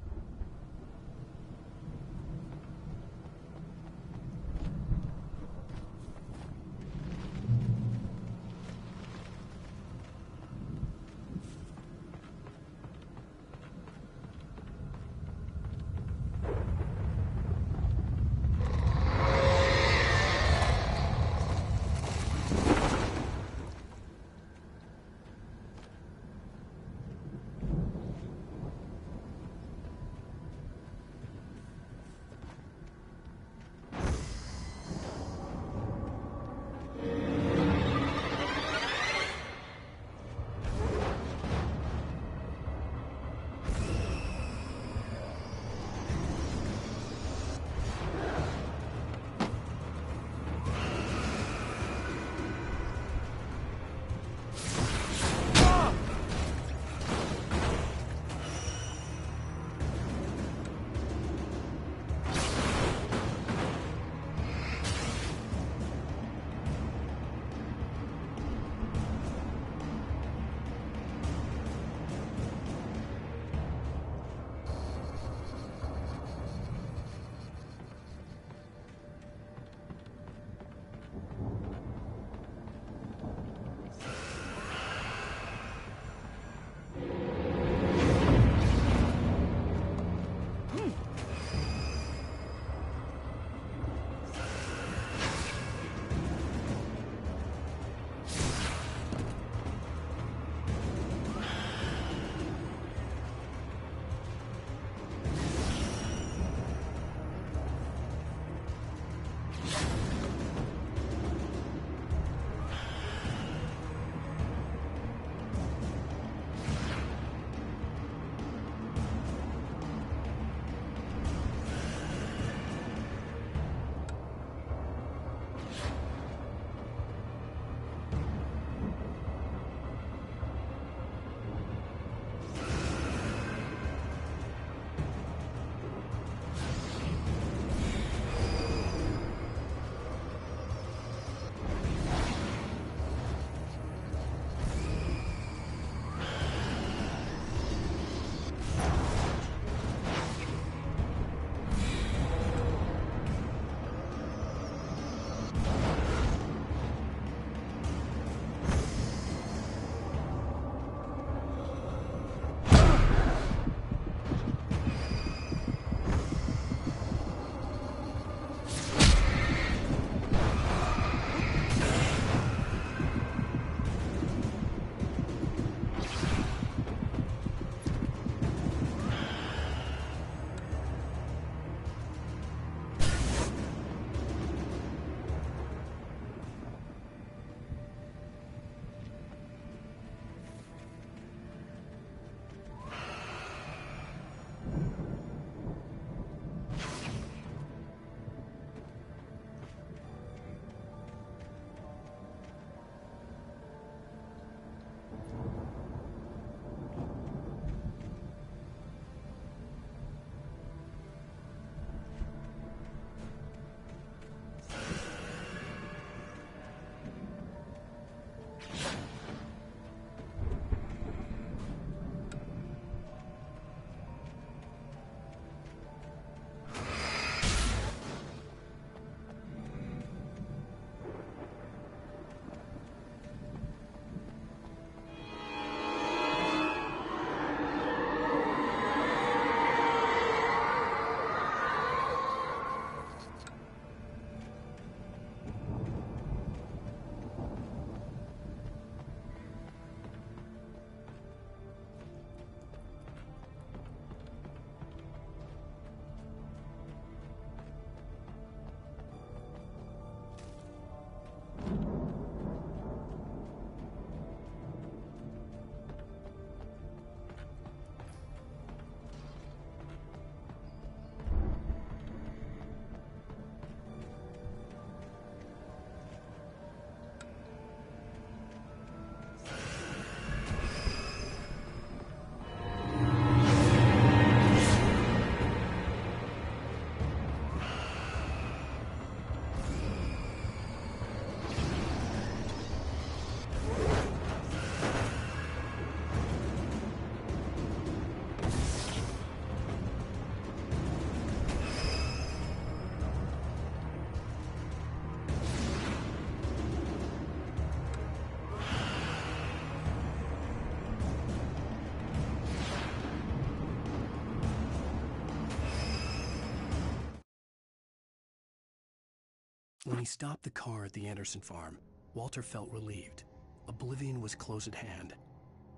When he stopped the car at the Anderson farm, Walter felt relieved. Oblivion was close at hand.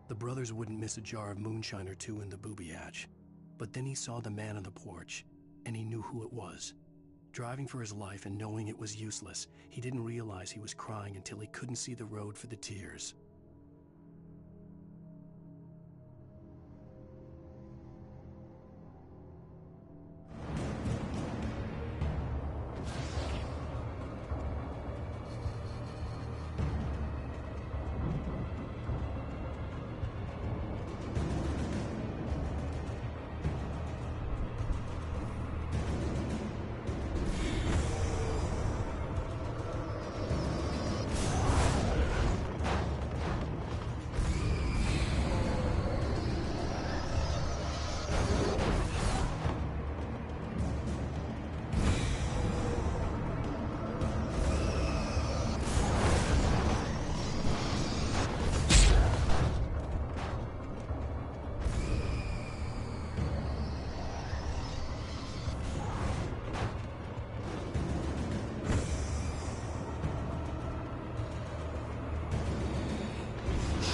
The brothers wouldn't miss a jar of moonshine or two in the booby hatch. But then he saw the man on the porch, and he knew who it was. Driving for his life and knowing it was useless, he didn't realize he was crying until he couldn't see the road for the tears.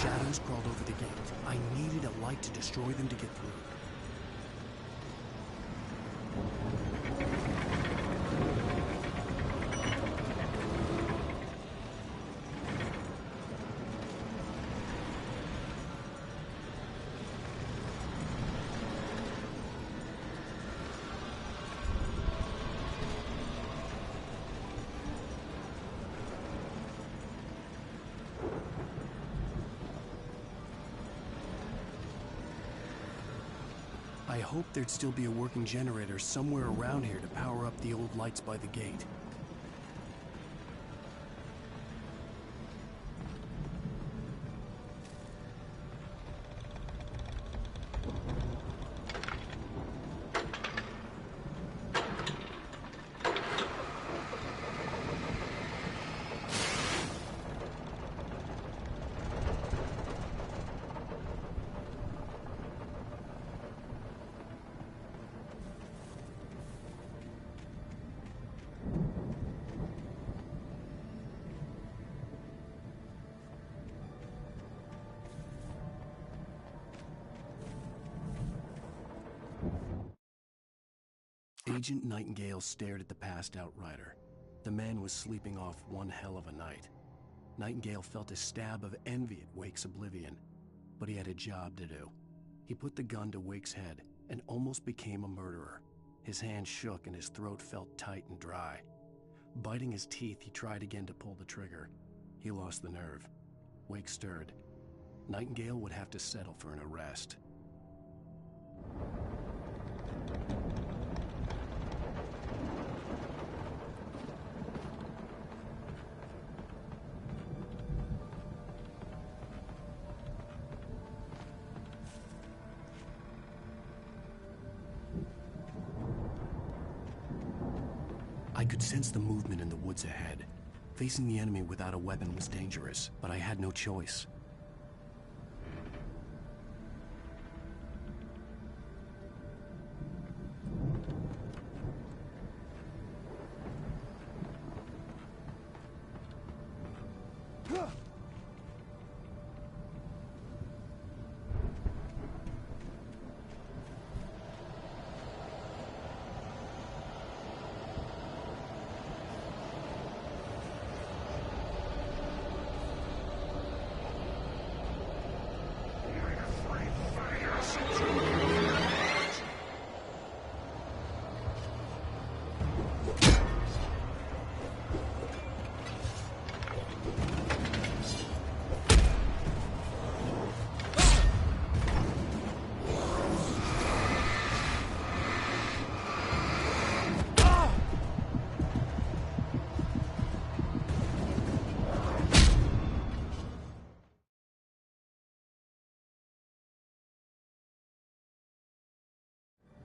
Shadows crawled over the gate. I needed a light to destroy them to get through. I hoped there'd still be a working generator somewhere around here to power up the old lights by the gate. Agent Nightingale stared at the passed-out rider. The man was sleeping off one hell of a night. Nightingale felt a stab of envy at Wake's oblivion, but he had a job to do. He put the gun to Wake's head and almost became a murderer. His hand shook and his throat felt tight and dry. Biting his teeth, he tried again to pull the trigger. He lost the nerve. Wake stirred. Nightingale would have to settle for an arrest. I could sense the movement in the woods ahead. Facing the enemy without a weapon was dangerous, but I had no choice.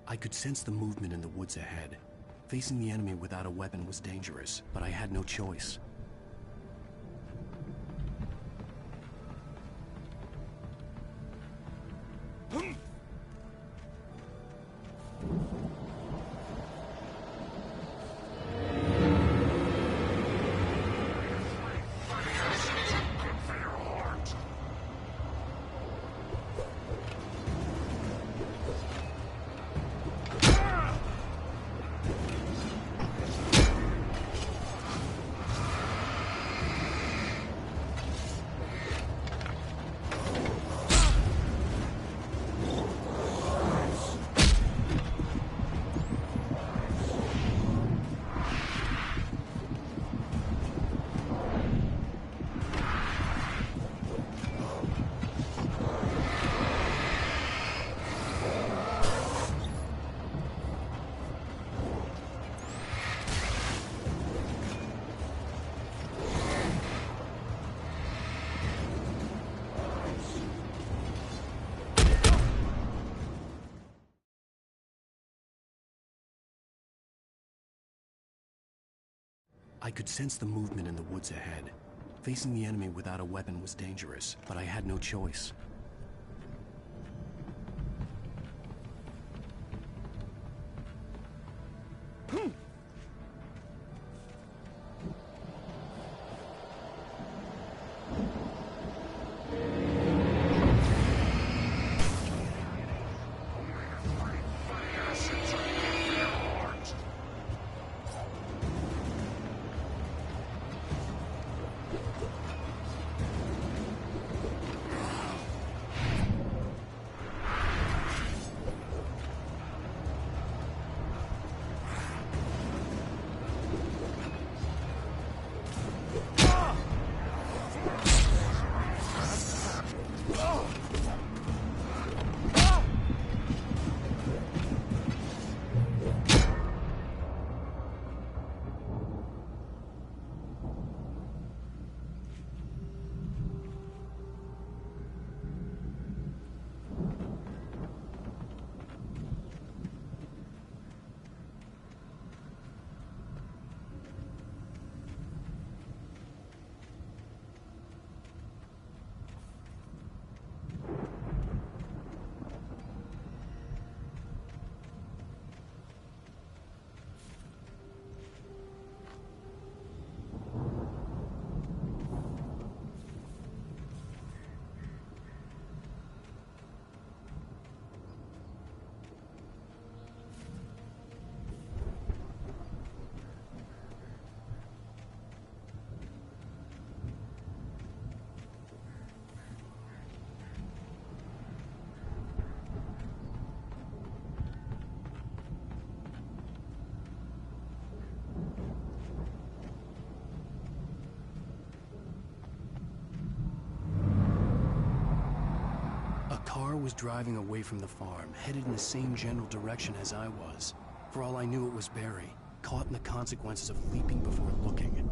I could sense the movement in the woods ahead. Facing the enemy without a weapon was dangerous, but I had no choice. I could sense the movement in the woods ahead. Facing the enemy without a weapon was dangerous, but I had no choice. A car was driving away from the farm, headed in the same general direction as I was. For all I knew, it was Barry, caught in the consequences of leaping before looking.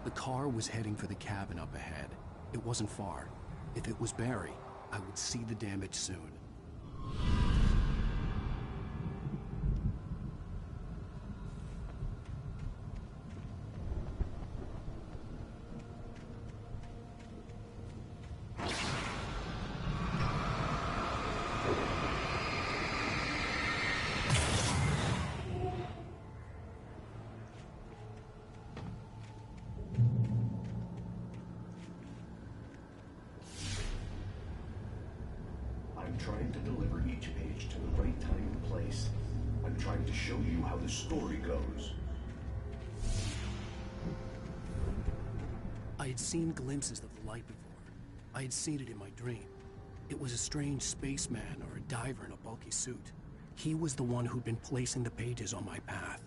The car was heading for the cabin up ahead. It wasn't far. If it was Barry, I would see the damage soon. I'm trying to deliver each page to the right time and place. I'm trying to show you how the story goes. I had seen glimpses of the light before. I had seen it in my dream. It was a strange spaceman or a diver in a bulky suit. He was the one who'd been placing the pages on my path.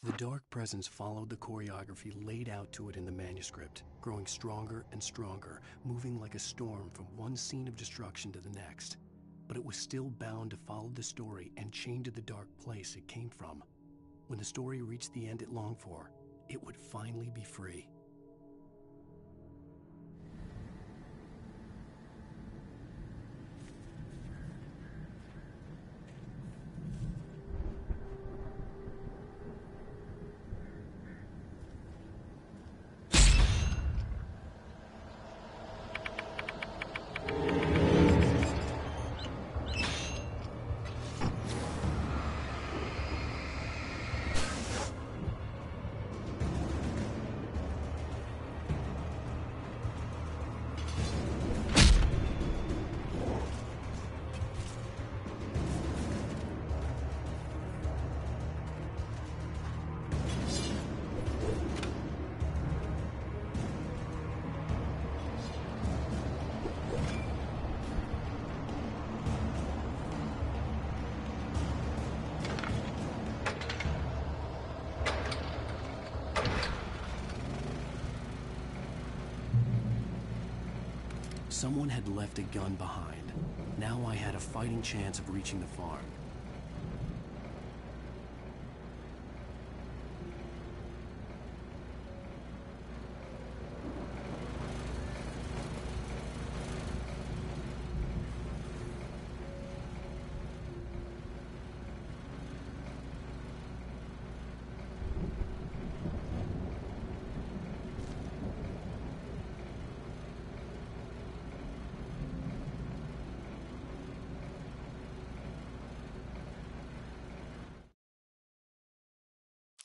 The dark presence followed the choreography laid out to it in the manuscript, growing stronger and stronger, moving like a storm from one scene of destruction to the next. But it was still bound to follow the story and chained to the dark place it came from. When the story reached the end it longed for, it would finally be free. Someone had left a gun behind. Now I had a fighting chance of reaching the farm.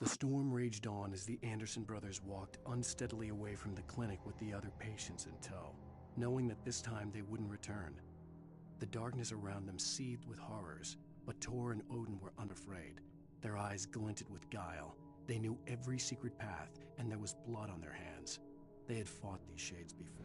The storm raged on as the Anderson brothers walked unsteadily away from the clinic with the other patients in tow, knowing that this time they wouldn't return. The darkness around them seethed with horrors, but Tor and Odin were unafraid. Their eyes glinted with guile. They knew every secret path, and there was blood on their hands. They had fought these shades before.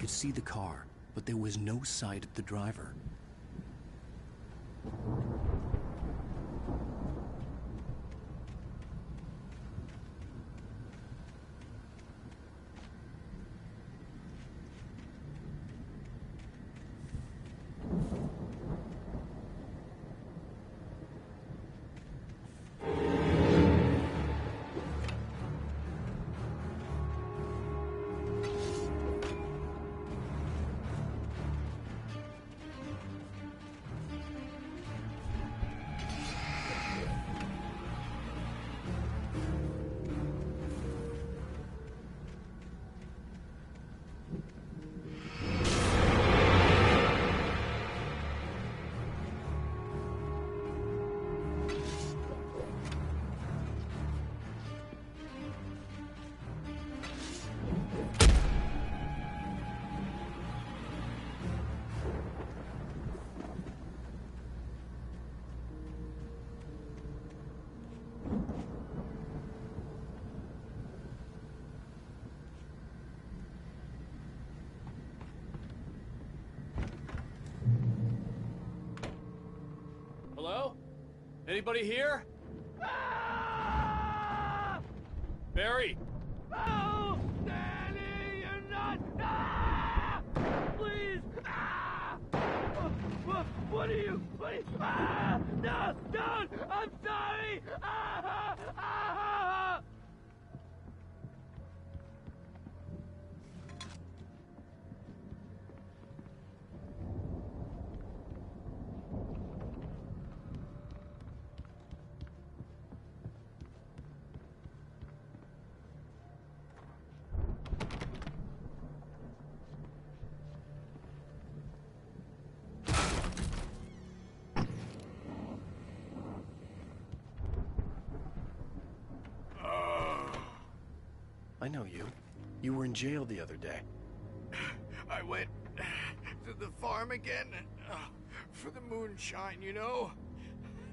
could see the car, but there was no sight of the driver. Hello? Anybody here? Barry! Oh, Danny, you're not. Ah! Please. Ah! What are you? Ah! No, don't. I'm sorry. Ah! Ah! I know you. You were in jail the other day. I went to the farm again for the moonshine, you know?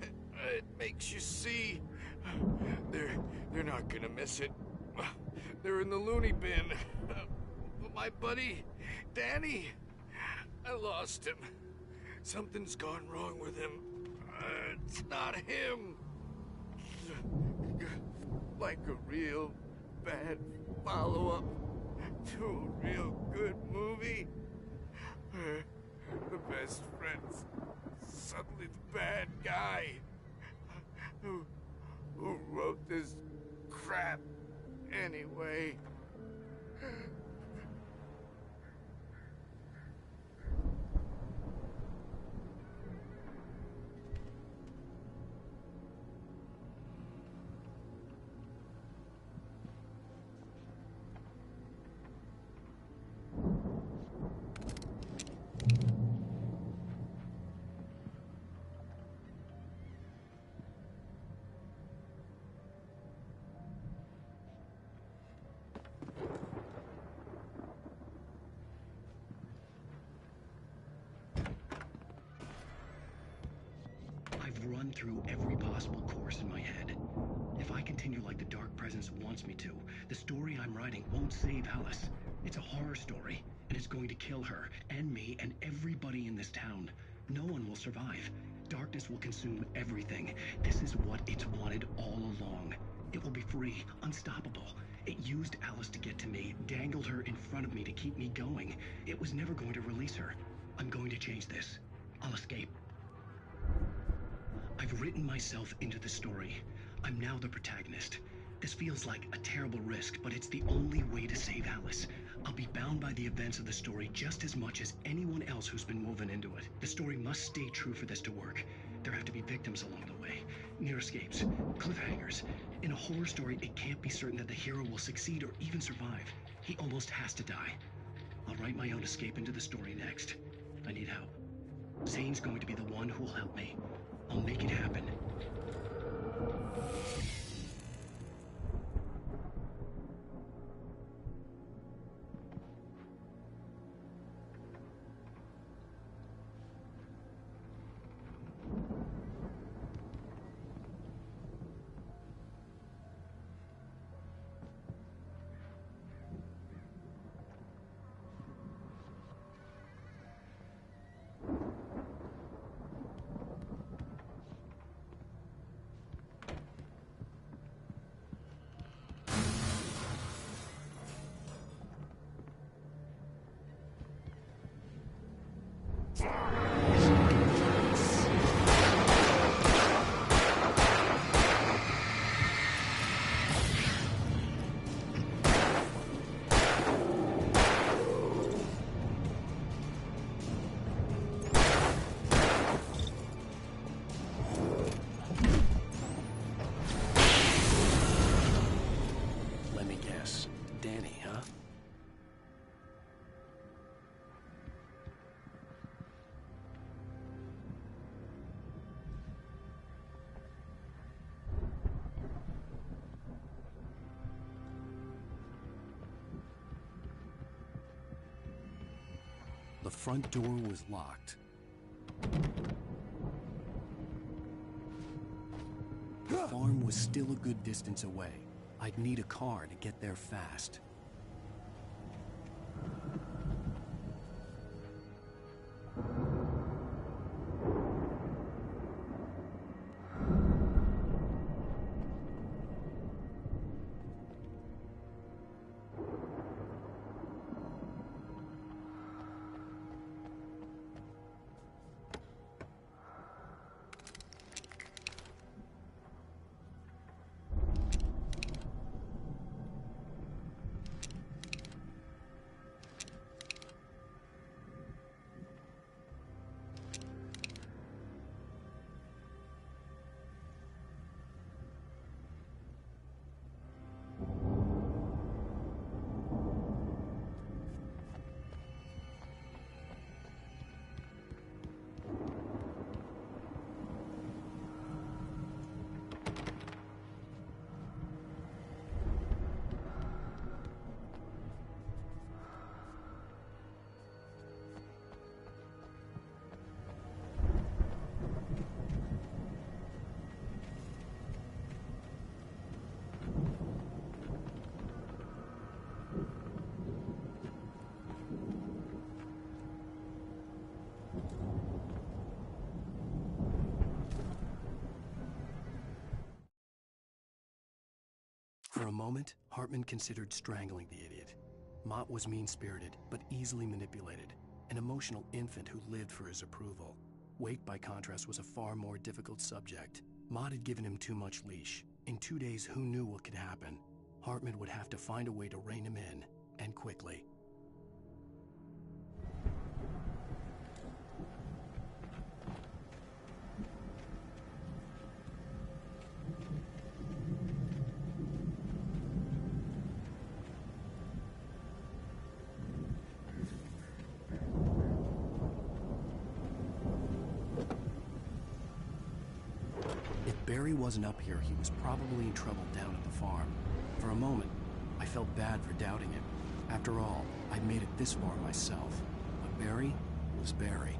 It makes you see. They're not gonna miss it. They're in the loony bin. But my buddy, Danny, I lost him. Something's gone wrong with him. It's not him. Like a real bad follow-up to a real good movie. The best friend's suddenly the bad guy. Who wrote this crap anyway? I've run through every possible course in my head. If I continue like the Dark Presence wants me to, the story I'm writing won't save Alice. It's a horror story, and it's going to kill her, and me, and everybody in this town. No one will survive. Darkness will consume everything. This is what it's wanted all along. It will be free, unstoppable. It used Alice to get to me, dangled her in front of me to keep me going. It was never going to release her. I'm going to change this. I'll escape. I've written myself into the story. I'm now the protagonist. This feels like a terrible risk, but it's the only way to save Alice. I'll be bound by the events of the story just as much as anyone else who's been woven into it. The story must stay true for this to work. There have to be victims along the way. Near escapes. Cliffhangers. In a horror story, it can't be certain that the hero will succeed or even survive. He almost has to die. I'll write my own escape into the story next. I need help. Zane's going to be the one who will help me. I'll make it happen. front door was locked. The farm was still a good distance away. I'd need a car to get there fast. For a moment, Hartman considered strangling the idiot. Mott was mean-spirited, but easily manipulated, an emotional infant who lived for his approval. Wake, by contrast, was a far more difficult subject. Mott had given him too much leash. In 2 days, who knew what could happen? Hartman would have to find a way to rein him in, and quickly. Barry wasn't up here, he was probably in trouble down at the farm. For a moment, I felt bad for doubting him. After all, I'd made it this far myself. But Barry was Barry.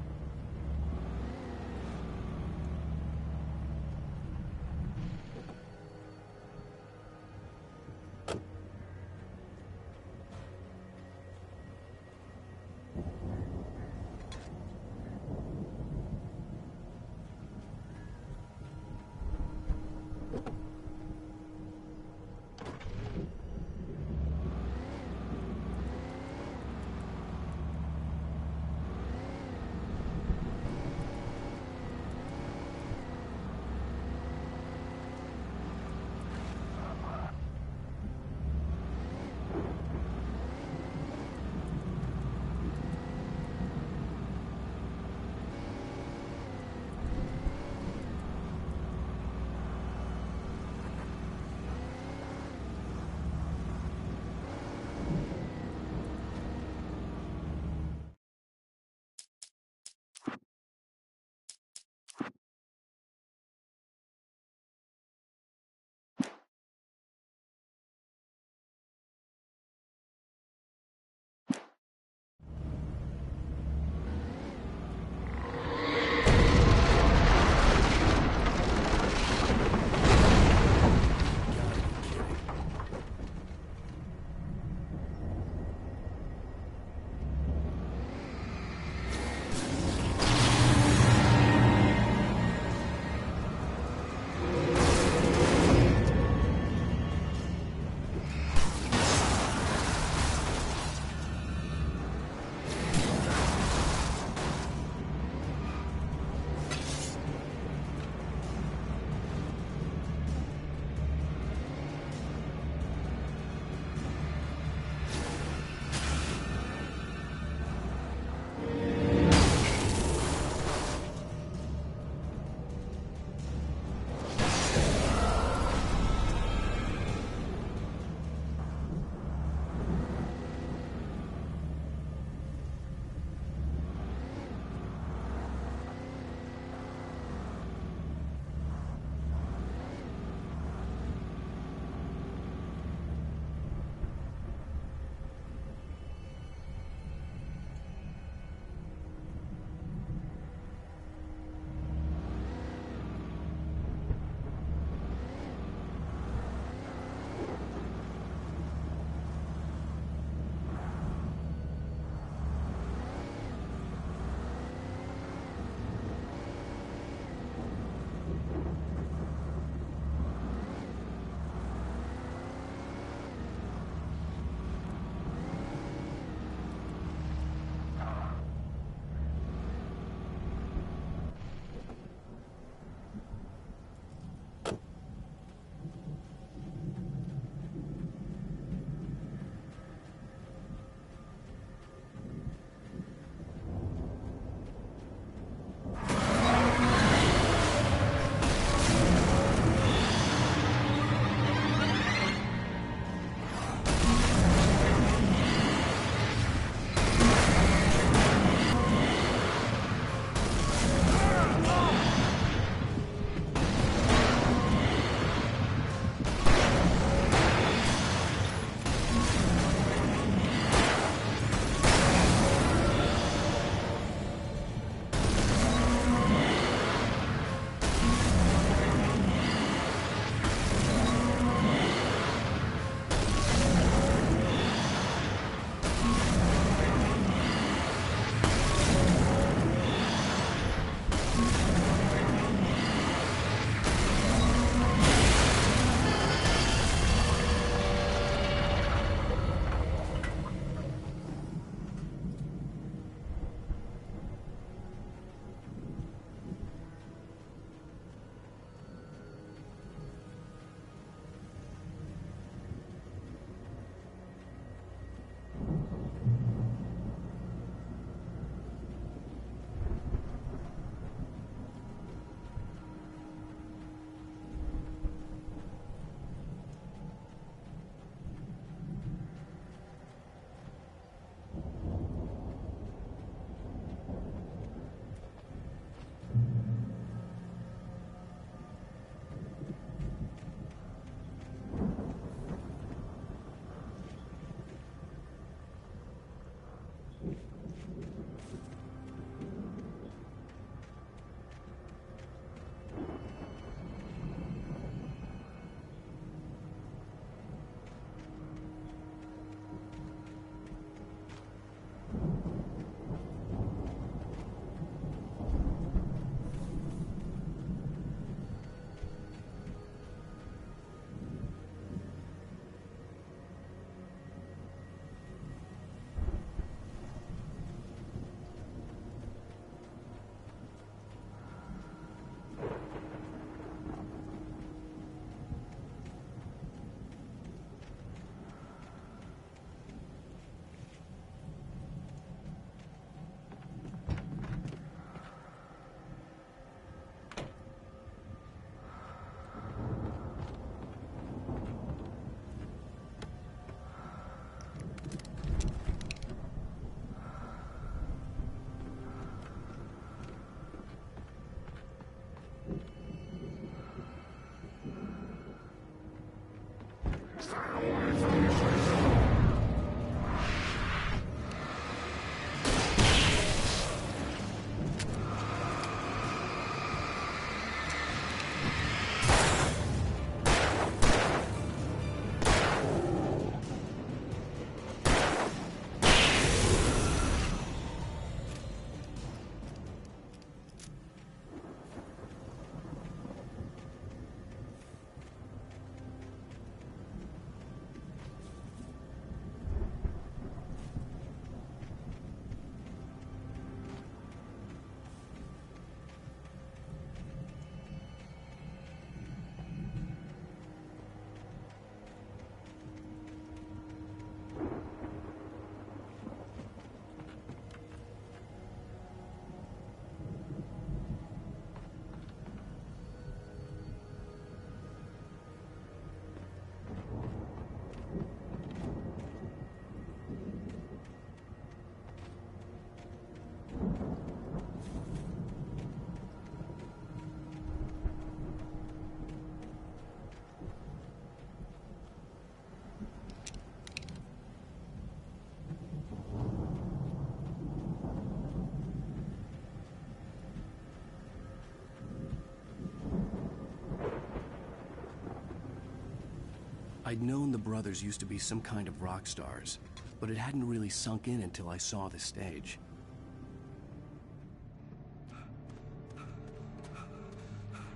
I'd known the brothers used to be some kind of rock stars, but it hadn't really sunk in until I saw the stage.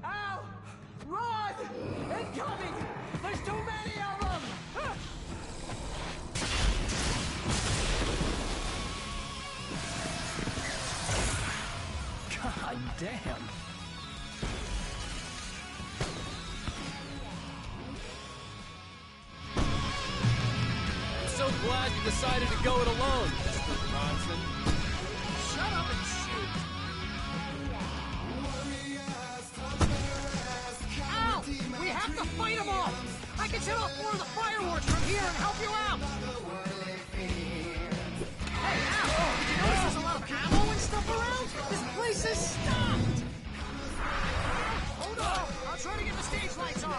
Al! Run! Incoming! There's too many of them! God damn! I'm so glad you decided to go it alone, Mr. Bronson. Shut up and shoot! Al! We have to fight them off! I can set off more of the fireworks from here and help you out! Hey, Al! Did you notice there's a lot of ammo and stuff around? This place is stocked! Hold on! I'll try to get the stage lights on!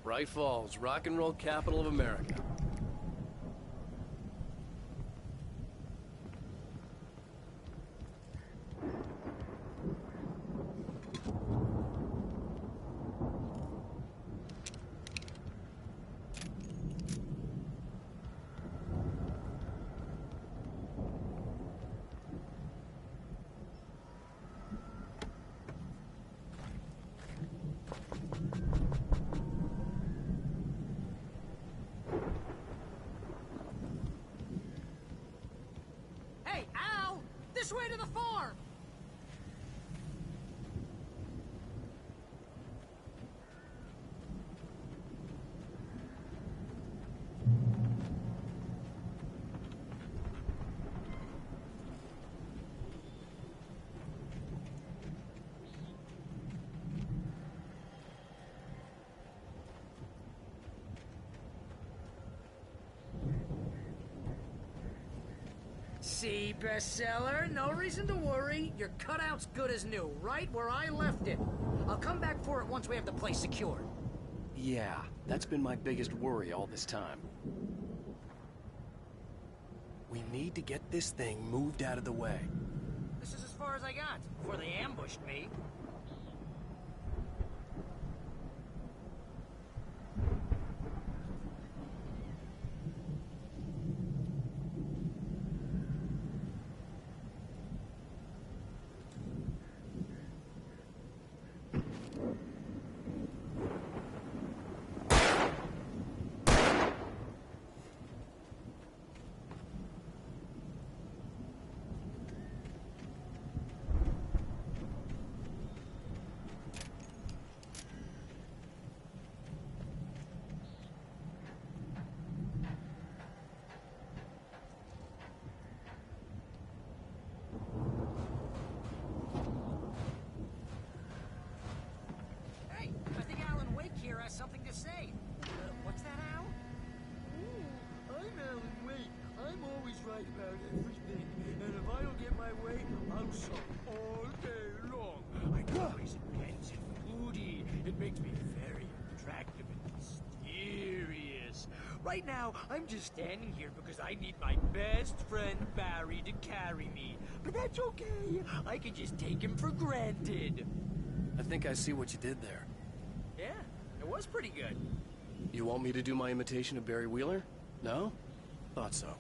Bright Falls, rock and roll capital of America. This way to the farm! See, bestseller? No reason to worry. Your cutout's good as new, right where I left it. I'll come back for it once we have the place secured. Yeah, that's been my biggest worry all this time. We need to get this thing moved out of the way. This is as far as I got before they ambushed me. Something to say. What's that, Al? I'm Alan Wake. I'm always right about everything. And if I don't get my way, I'll suck all day long. I always intense and moody. It makes me very attractive and mysterious. Right now, I'm just standing here because I need my best friend Barry to carry me. But that's okay. I can just take him for granted. I think I see what you did there. Yeah. It was pretty good. You want me to do my imitation of Barry Wheeler? No? Thought so.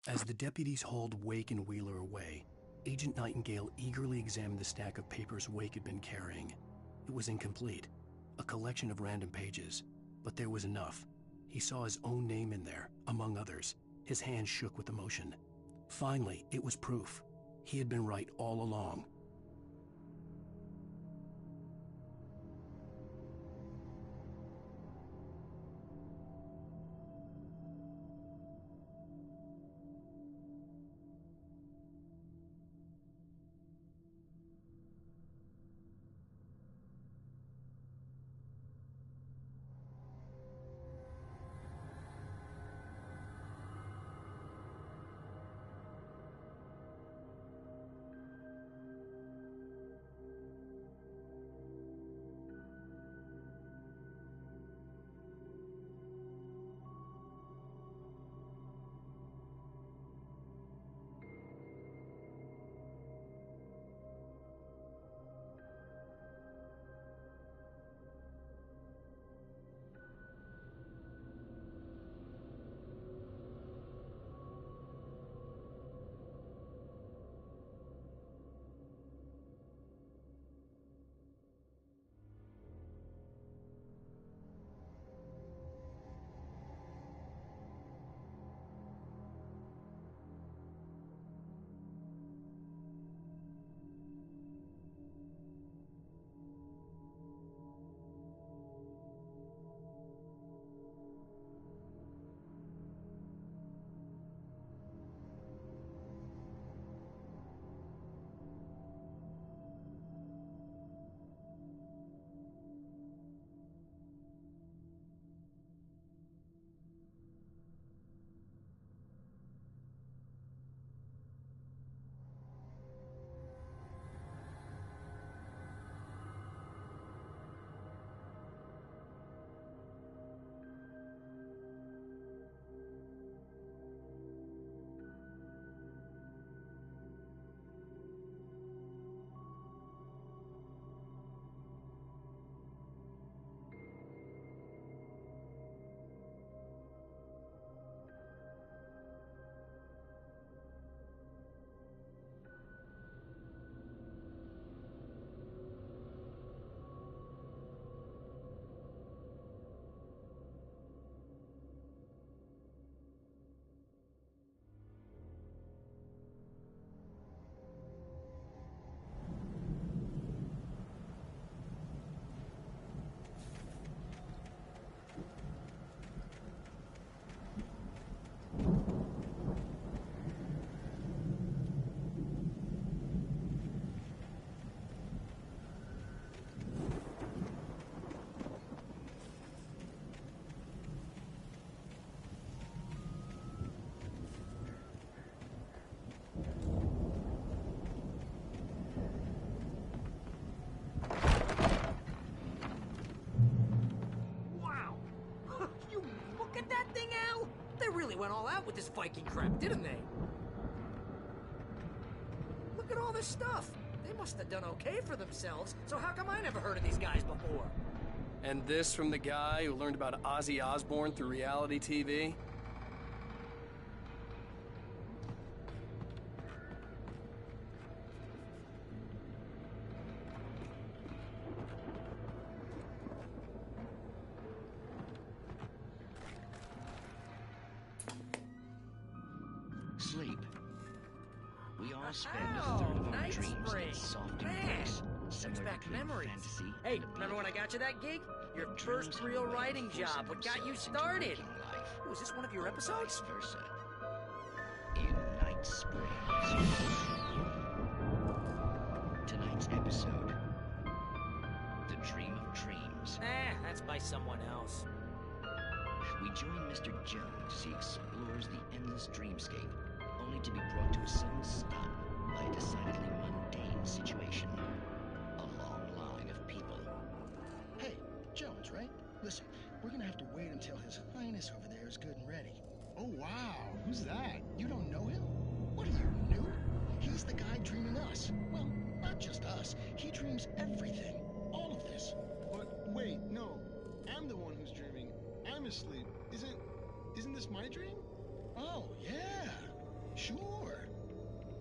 As the deputies hauled Wake and Wheeler away, Agent Nightingale eagerly examined the stack of papers Wake had been carrying. It was incomplete, a collection of random pages, but there was enough. He saw his own name in there, among others. His hands shook with emotion. Finally, it was proof. He had been right all along. really went all out with this Viking crap, didn't they? Look at all this stuff. They must have done okay for themselves, so how come I never heard of these guys before? And this from the guy who learned about Ozzy Osbourne through reality TV? Sleep. We all spend a third of our night dreams in spring. a soft Man, embrace, brings somewhere back between memories. fantasy Hey, and remember when I got you that gig? Your Dreams first have a real way of writing forcing job. What got you themselves into started? waking life, Oh, is this one of your or episodes? vice versa. In Night Springs. Tonight's episode, The Dream of Dreams. That's by someone else. We join Mr. Jones as he explores the endless dreamscape, only to be brought to a sudden stop by a decidedly mundane situation. A long line of people. Hey, Jones, right? Listen, we're gonna have to wait until His Highness over there is good and ready. Oh, wow. Who's that? You don't know him? What are you, new? He's the guy dreaming us. Well, not just us. He dreams everything. All of this. But wait, no. I'm the one who's dreaming. I'm asleep. Isn't this my dream? Oh, yeah. Sure.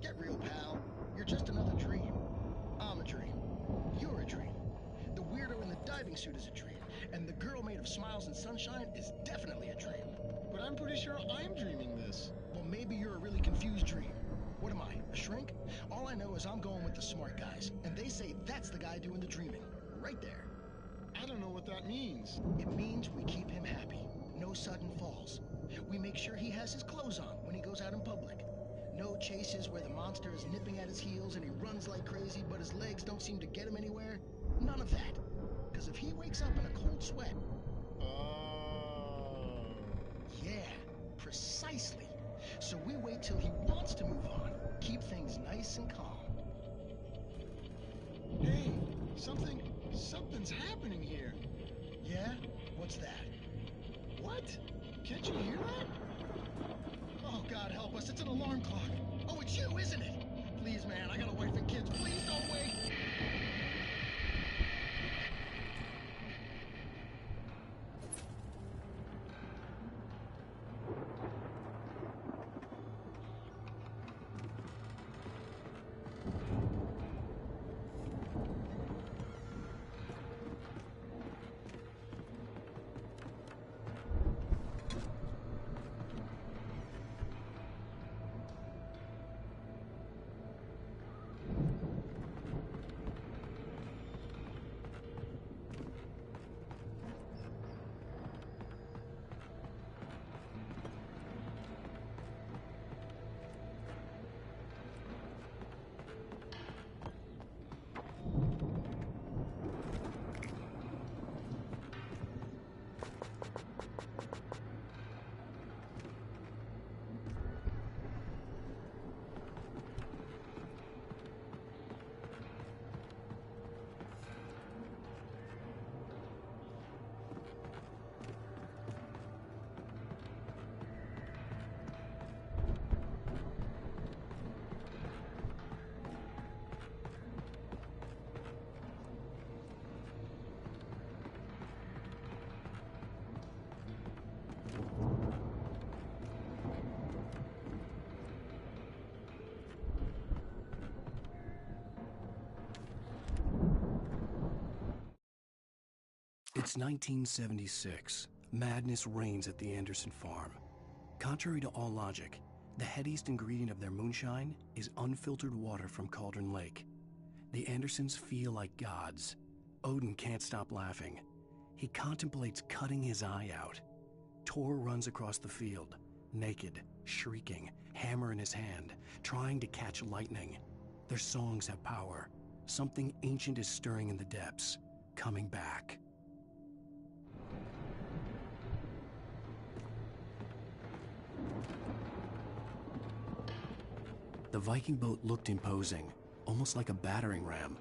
Get real, pal. You're just another dream. I'm a dream. You're a dream. The weirdo in the diving suit is a dream. And the girl made of smiles and sunshine is definitely a dream. But I'm pretty sure I'm dreaming this. Well, maybe you're a really confused dream. What am I, a shrink? All I know is I'm going with the smart guys, and they say that's the guy doing the dreaming. Right there. I don't know what that means. It means we keep him happy. No sudden falls. We make sure he has his clothes on when he goes out in public. No chases where the monster is nipping at his heels and he runs like crazy, but his legs don't seem to get him anywhere. None of that. Because if he wakes up in a cold sweat... Yeah, precisely. So we wait till he wants to move on. Keep things nice and calm. Hey, something's happening here. Yeah? What's that? What? Can't you hear that? Oh, God help us, it's an alarm clock. Oh, it's you, isn't it? Please, man, I got a wife and kids. Please don't wait. It's 1976. Madness reigns at the Anderson farm. Contrary to all logic, the headiest ingredient of their moonshine is unfiltered water from Cauldron Lake. The Andersons feel like gods. Odin can't stop laughing. He contemplates cutting his eye out. Tor runs across the field, naked, shrieking, hammer in his hand, trying to catch lightning. Their songs have power. Something ancient is stirring in the depths, coming back. The Viking boat looked imposing, almost like a battering ram.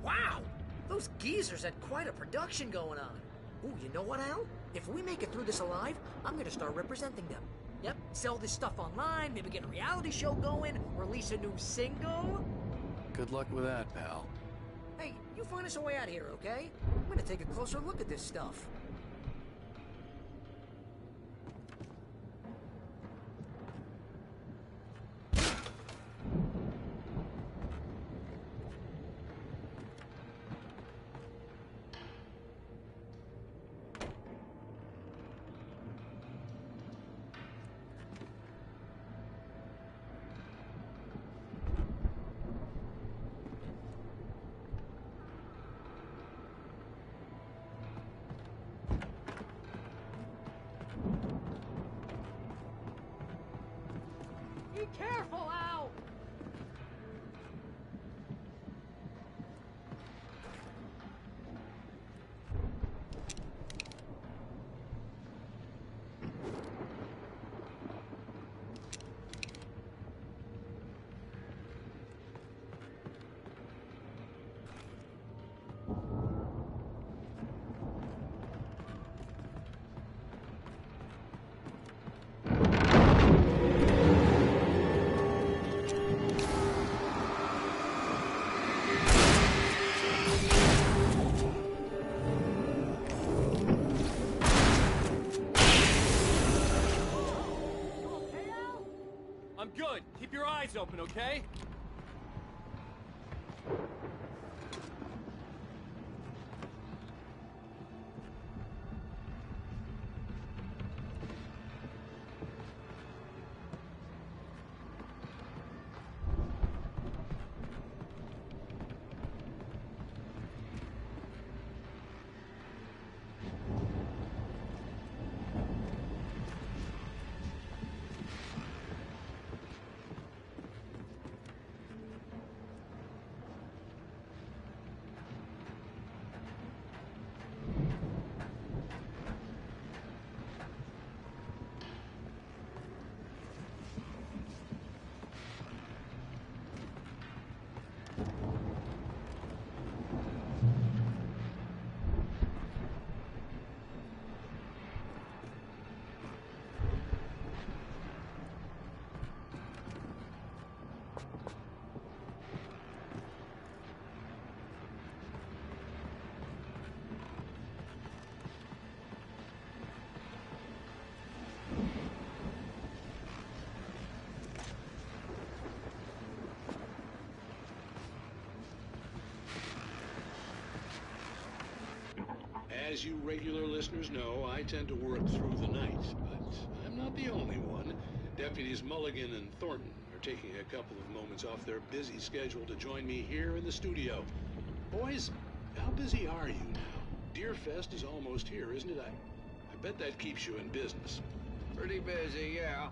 Wow! Those geezers had quite a production going on. Ooh, you know what, Al? If we make it through this alive, I'm gonna start representing them. Yep, sell this stuff online, maybe get a reality show going, release a new single. Good luck with that, pal. Hey, you find us a way out of here, okay? I'm gonna take a closer look at this stuff. Be careful, Al! I'm good. Keep your eyes open, okay? As you regular listeners know, I tend to work through the night, but I'm not the only one. Deputies Mulligan and Thornton are taking a couple of moments off their busy schedule to join me here in the studio. Boys, how busy are you now? Deerfest is almost here, isn't it? I bet that keeps you in business. Pretty busy, yeah.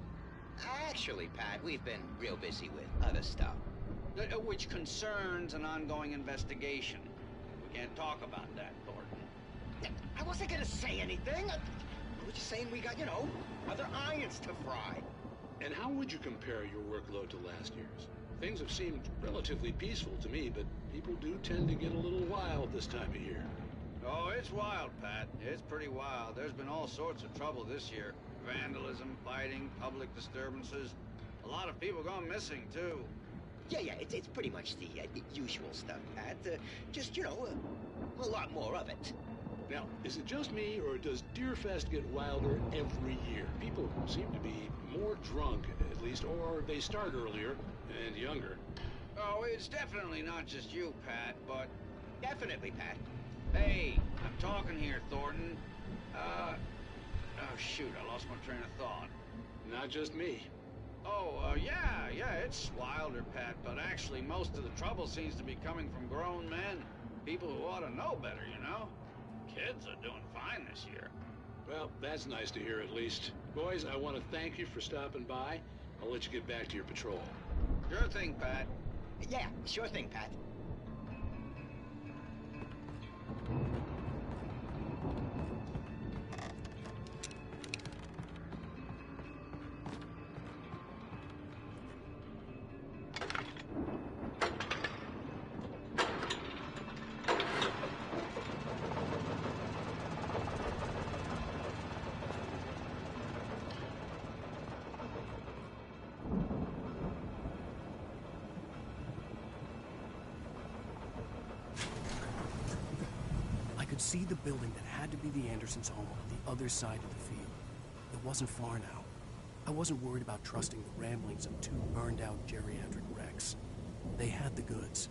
Actually, Pat, we've been real busy with other stuff. Which concerns an ongoing investigation. We can't talk about that, Thornton. I wasn't gonna say anything. I was just saying we got, other irons to fry. And how would you compare your workload to last year's? Things have seemed relatively peaceful to me, but people do tend to get a little wild this time of year. Oh, it's wild, Pat. It's pretty wild. There's been all sorts of trouble this year. Vandalism, fighting, public disturbances. A lot of people gone missing, too. Yeah, it's pretty much the usual stuff, Pat. Just, a lot more of it. Now, is it just me, or does Deerfest get wilder every year? People seem to be more drunk, at least, or they start earlier and younger. Oh, it's definitely not just you, Pat, but... Definitely, Pat. Hey, I'm talking here, Thornton. Oh, shoot, I lost my train of thought. Not just me. Oh, yeah, it's wilder, Pat, but actually most of the trouble seems to be coming from grown men. People who ought to know better, Kids are doing fine this year. Well, that's nice to hear at least. Boys, I want to thank you for stopping by. I'll let you get back to your patrol. Sure thing, Pat. Yeah, sure thing, Pat. See the building that had to be the Andersons' home on the other side of the field. It wasn't far now. I wasn't worried about trusting the ramblings of two burned-out geriatric wrecks. They had the goods.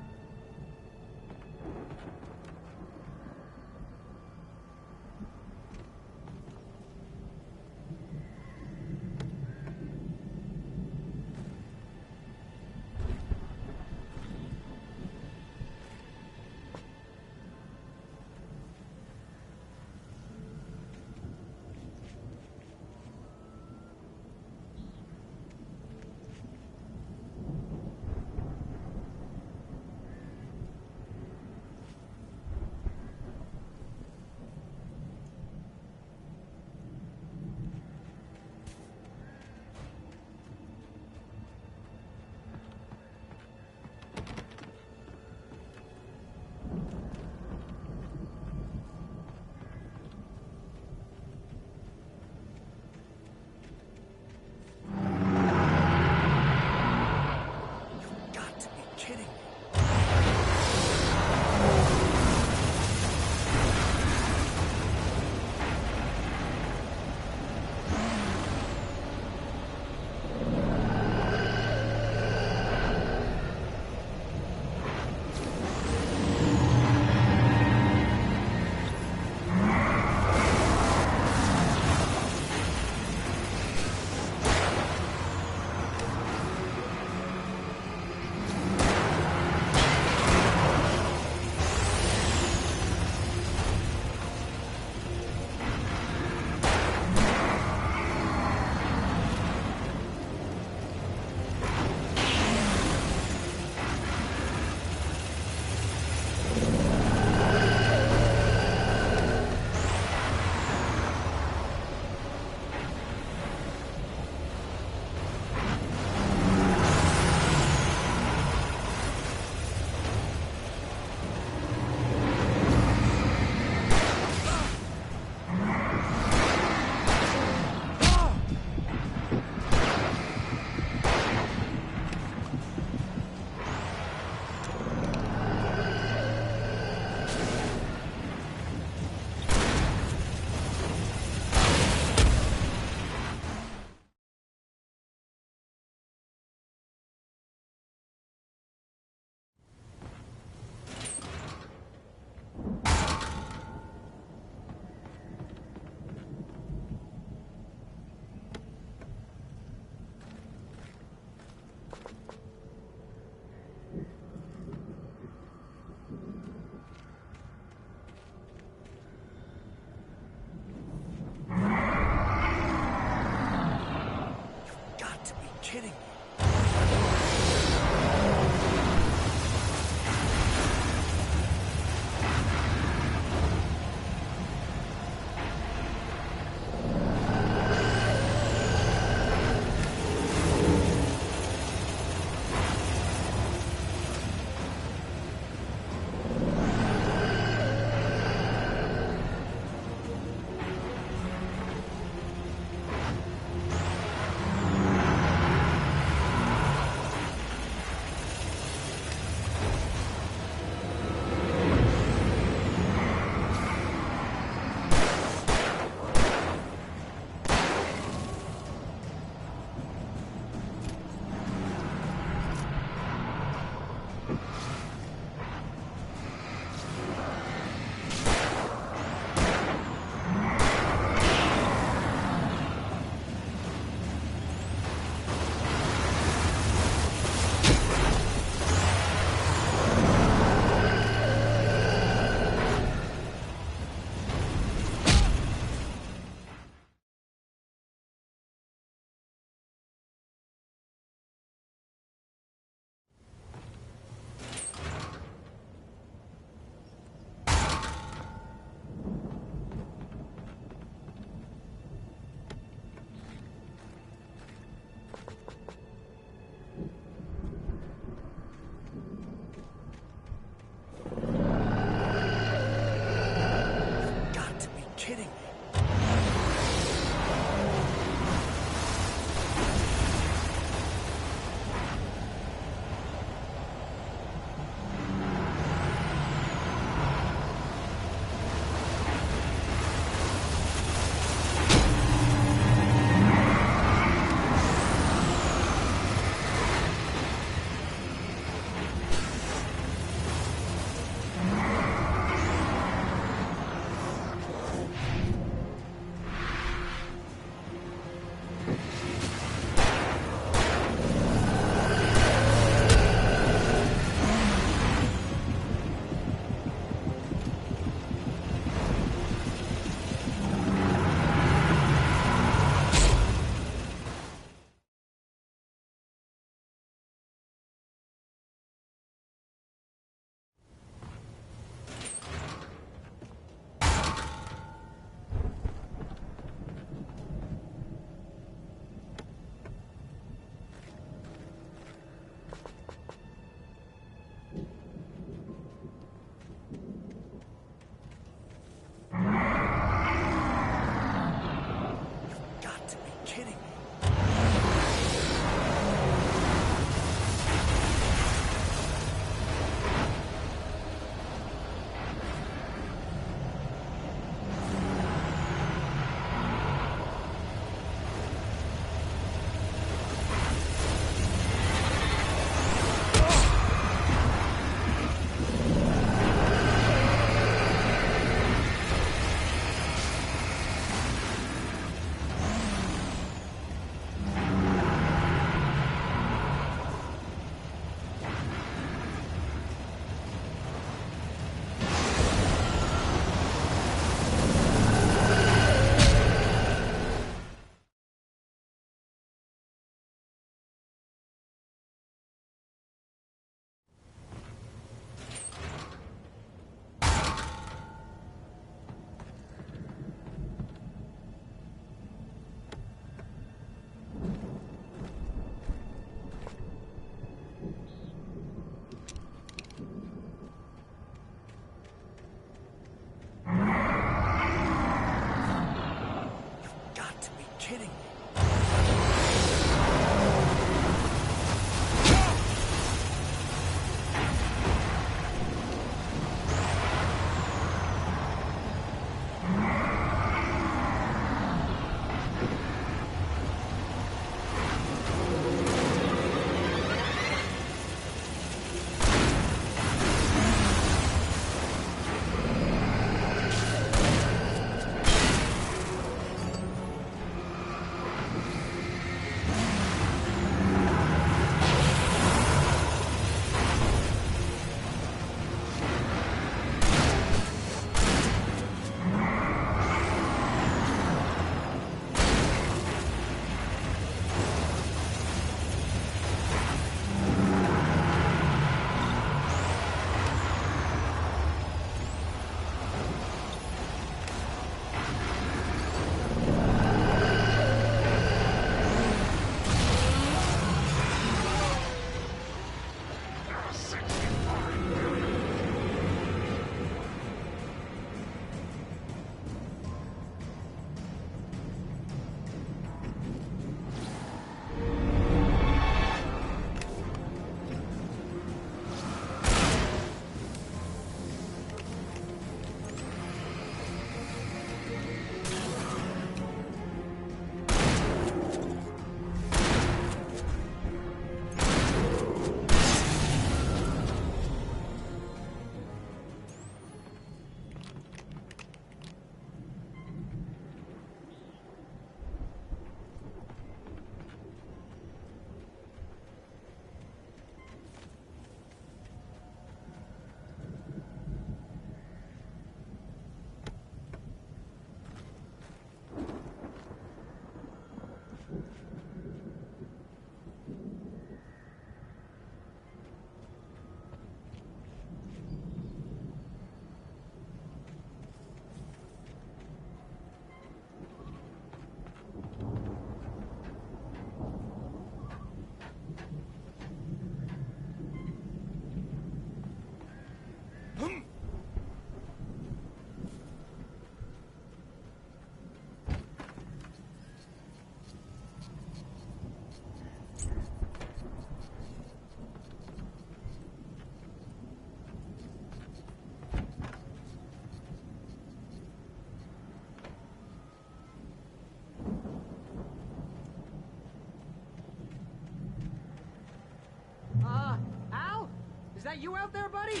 that you out there, buddy?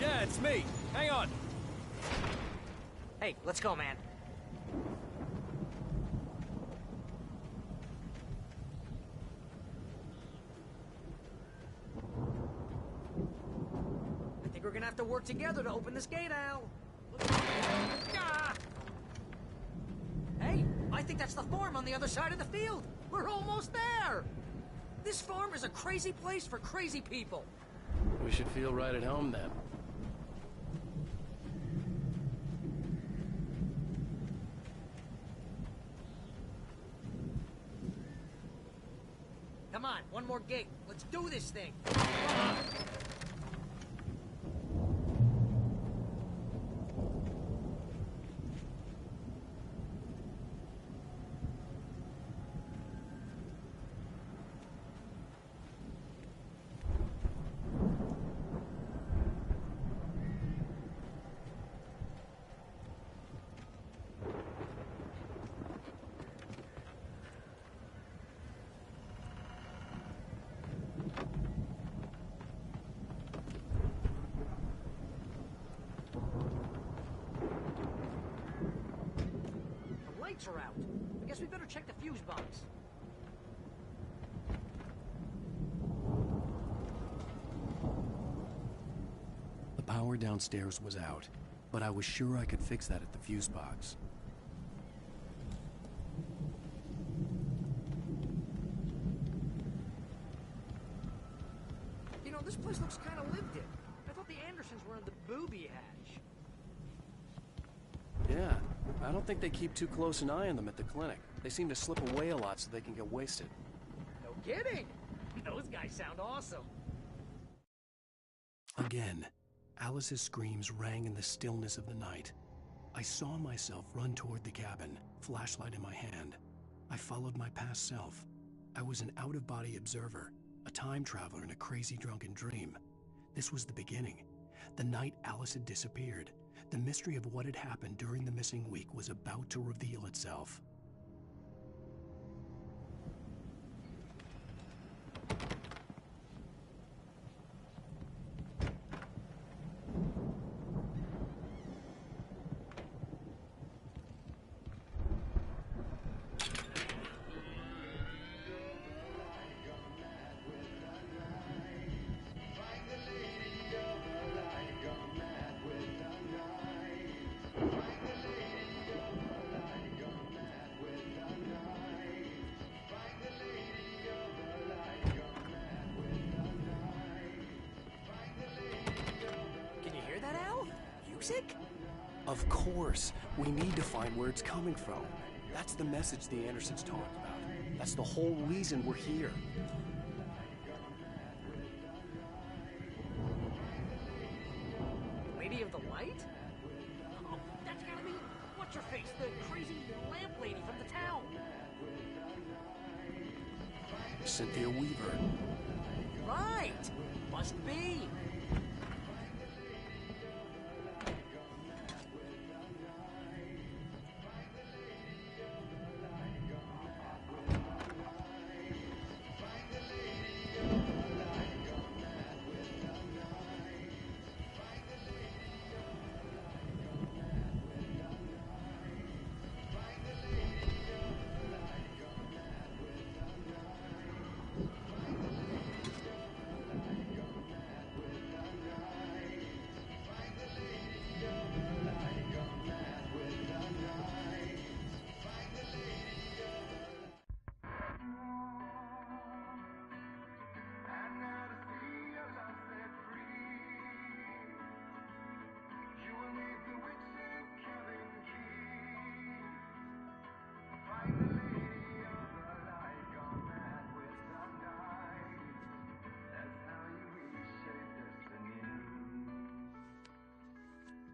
Yeah, it's me. Hang on. Hey, let's go, man. I think we're gonna have to work together to open this gate, Al. Ah! Hey, I think that's the farm on the other side of the field. We're almost there. This farm is a crazy place for crazy people. We should feel right at home then. Come on, one more gate. Let's do this thing. Are out. I guess we better check the fuse box. The power downstairs was out, but I was sure I could fix that at the fuse box. You know, this place looks kind of lived in. I thought the Andersons were in the booby hatch. Yeah. I don't think they keep too close an eye on them at the clinic. They seem to slip away a lot so they can get wasted. No kidding! Those guys sound awesome. Again, Alice's screams rang in the stillness of the night. I saw myself run toward the cabin, flashlight in my hand. I followed my past self. I was an out-of-body observer, a time traveler in a crazy drunken dream. This was the beginning. The night Alice had disappeared. The mystery of what had happened during the missing week was about to reveal itself. Music? Of course. We need to find where it's coming from. That's the message the Andersons talked about. That's the whole reason we're here. Lady of the Light? Oh, that's gotta be what's-her-face, the crazy lamp lady from the town. Cynthia Weaver. Right! Must be.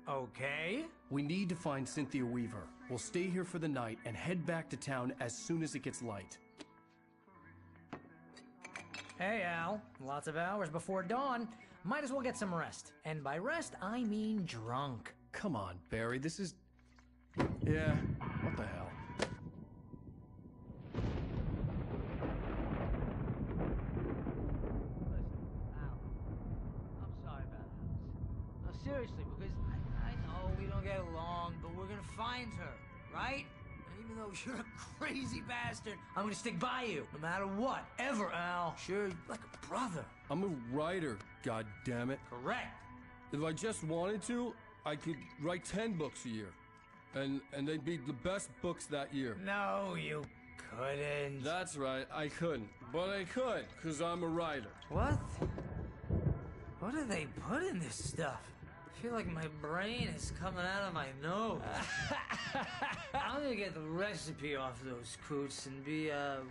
Okay. We need to find Cynthia Weaver. We'll stay here for the night and head back to town as soon as it gets light. Hey, Al. Lots of hours before dawn. Might as well get some rest. And by rest, I mean drunk. Come on, Barry, this is... Yeah, what the hell? Listen, Al, I'm find her, right? And even though you're a crazy bastard, I'm gonna stick by you, no matter what, ever, Al. Sure, you're like a brother. I'm a writer, goddammit. Correct. If I just wanted to, I could write 10 books a year. And they'd be the best books that year. No, you couldn't. That's right, I couldn't. But I could, because I'm a writer. What? What do they put in this stuff? I feel like my brain is coming out of my nose. I'm gonna get the recipe off those coots and be a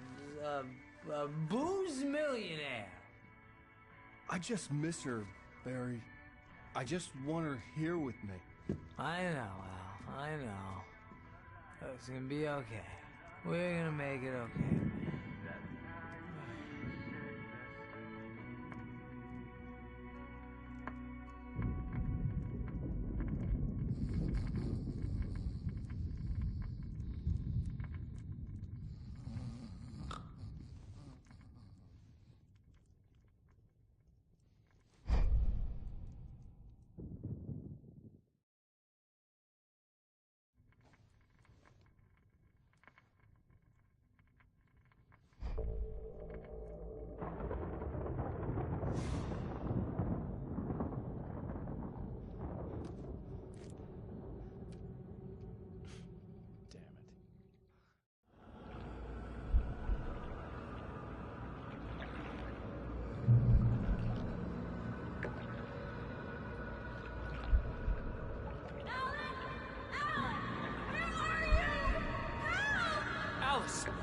booze millionaire. I just miss her, Barry. I just want her here with me. I know, Al. I know. It's gonna be okay. We're gonna make it okay.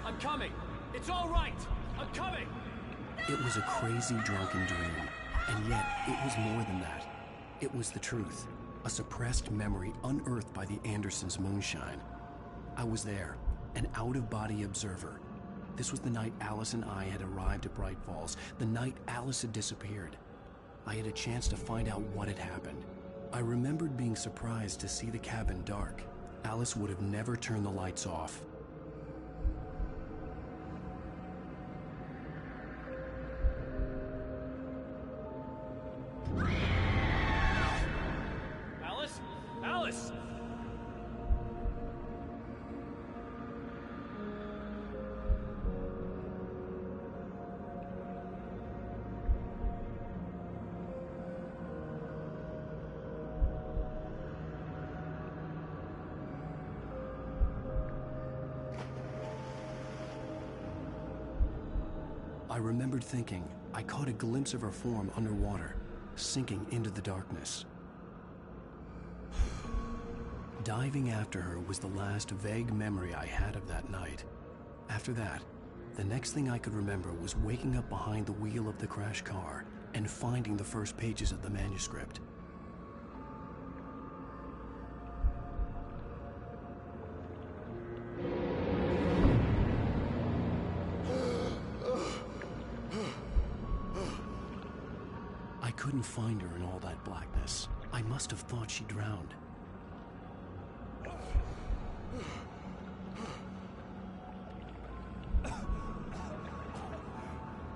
I'm coming! It's all right! I'm coming! It was a crazy drunken dream, and yet it was more than that. It was the truth, a suppressed memory unearthed by the Andersons' moonshine. I was there, an out-of-body observer. This was the night Alice and I had arrived at Bright Falls, the night Alice had disappeared. I had a chance to find out what had happened. I remembered being surprised to see the cabin dark. Alice would have never turned the lights off. Alice? Alice! I remembered thinking I caught a glimpse of her form underwater, sinking into the darkness. Diving after her was the last vague memory I had of that night. After that, the next thing I could remember was waking up behind the wheel of the crash car and finding the first pages of the manuscript. I couldn't find her in all that blackness. I must have thought she drowned.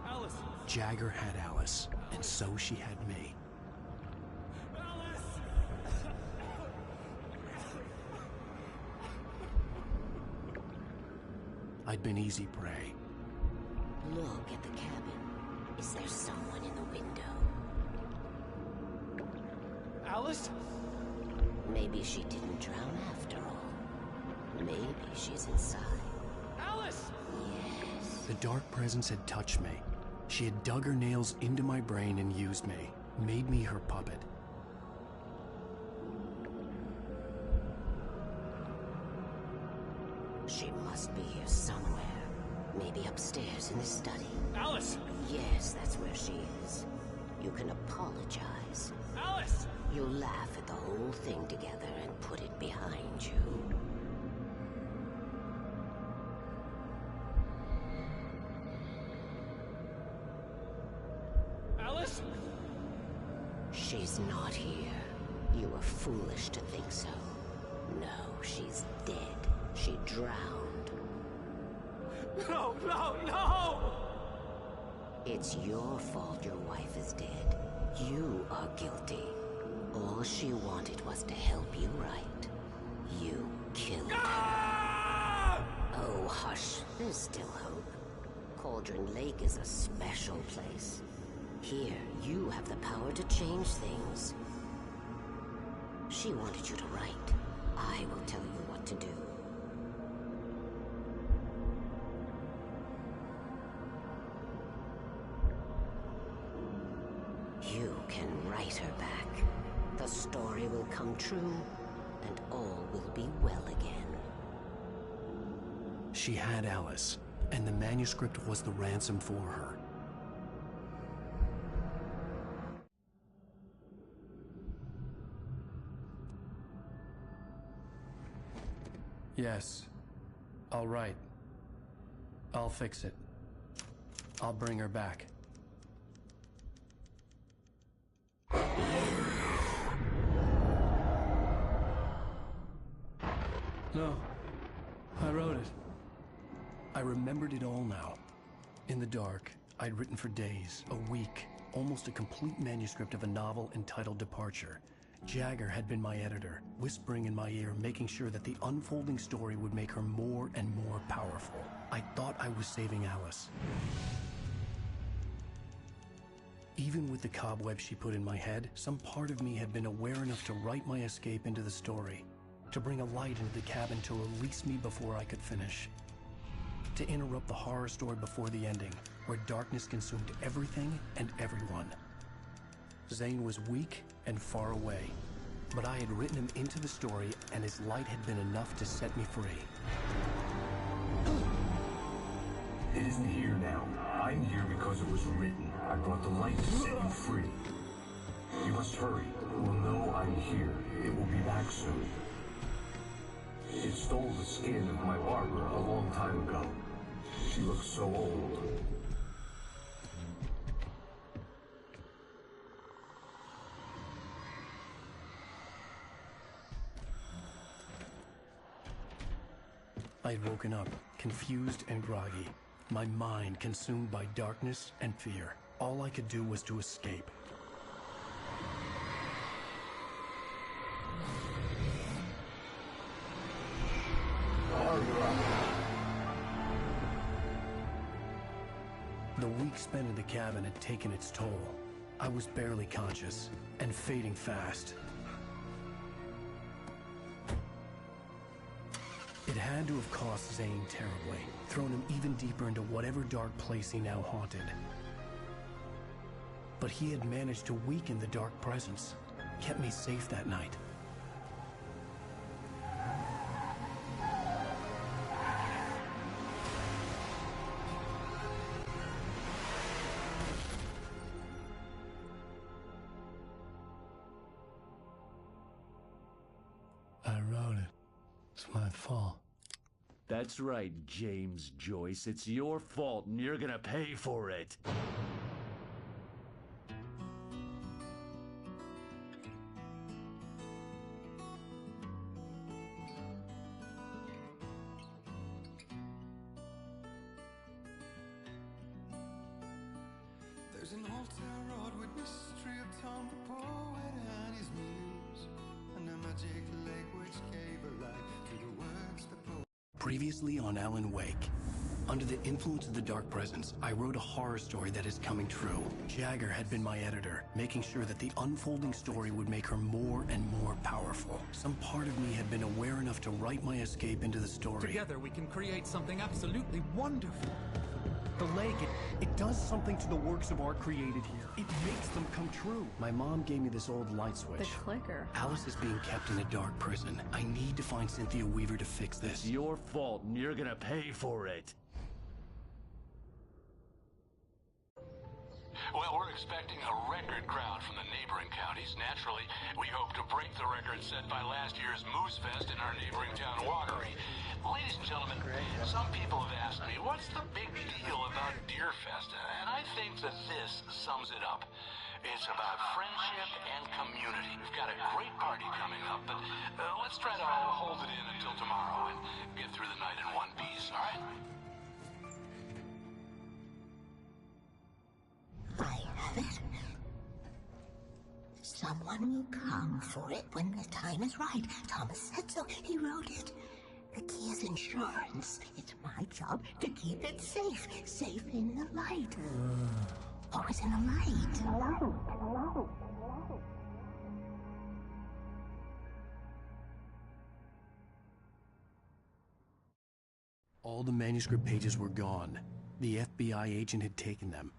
Alice! Jagger had Alice, and so she had me. I'd been easy prey. Look at the cabin. Is there someone in the window? Alice? Maybe she didn't drown after all. Maybe she's inside. Alice! Yes. The dark presence had touched me. She had dug her nails into my brain and used me, made me her puppet. She must be here somewhere. Maybe upstairs in the study. Alice! Yes, that's where she is. You can apologize. Alice! You'll laugh at the whole thing together and put it behind you. Alice? She's not here. You were foolish to think so. No, she's dead. She drowned. No, no, no! It's your fault your wife is dead. You are guilty. All she wanted was to help you right. You killed There's still hope. Cauldron Lake is a special place. Here, you have the power to change things. She wanted you to write. I will tell you what to do. You can write her back. The story will come true, and all will be well again. She had Alice, and the manuscript was the ransom for her. Yes, I'll write. I'll fix it. I'll bring her back. No, I wrote it. I remembered it all now. In the dark, I'd written for days, a week, almost a complete manuscript of a novel entitled Departure. Jagger had been my editor, whispering in my ear, making sure that the unfolding story would make her more and more powerful. I thought I was saving Alice. Even with the cobweb she put in my head, some part of me had been aware enough to write my escape into the story, to bring a light into the cabin to release me before I could finish, to interrupt the horror story before the ending, where darkness consumed everything and everyone. Zane was weak and far away, but I had written him into the story, and his light had been enough to set me free. It isn't here now. I'm here because it was written. I brought the light to set you free. You must hurry. It will know I'm here. It will be back soon. It stole the skin of my Barbara a long time ago. She looks so old. I had woken up, confused and groggy, my mind consumed by darkness and fear. All I could do was to escape. The week spent in the cabin had taken its toll. I was barely conscious, and fading fast. It had to have cost Zane terribly, thrown him even deeper into whatever dark place he now haunted. But he had managed to weaken the dark presence, kept me safe that night. I wrote it. It's my fault. That's right, James Joyce. It's your fault, and you're gonna pay for it. There's an old town road with mystery of Tom the poet and his muse, and a magic lake which gave a light to the words the poet. Previously on 앨런웨이크. Under the influence of the dark presence, I wrote a horror story that is coming true. Jagger had been my editor, making sure that the unfolding story would make her more and more powerful. Some part of me had been aware enough to write my escape into the story. Together we can create something absolutely wonderful. The lake, it does something to the works of art created here. It makes them come true. My mom gave me this old light switch. The clicker. Alice is being kept in a dark prison. I need to find Cynthia Weaver to fix this. It's your fault, and you're gonna pay for it. Well, we're expecting a record crowd from the neighboring counties. Naturally, we hope to break the record set by last year's Moose Fest in our neighboring town, Watery. Ladies and gentlemen, some people have asked me, what's the big deal about Deer Fest? And I think that this sums it up. It's about friendship and community. We've got a great party coming up, but let's try to hold it in until tomorrow and get through the night in one piece, all right? I have it. Someone will come for it when the time is right. Thomas said so. He wrote it. The key is in insurance. It's my job to keep it safe. Safe in the light. Always in the light. All the manuscript pages were gone. The FBI agent had taken them.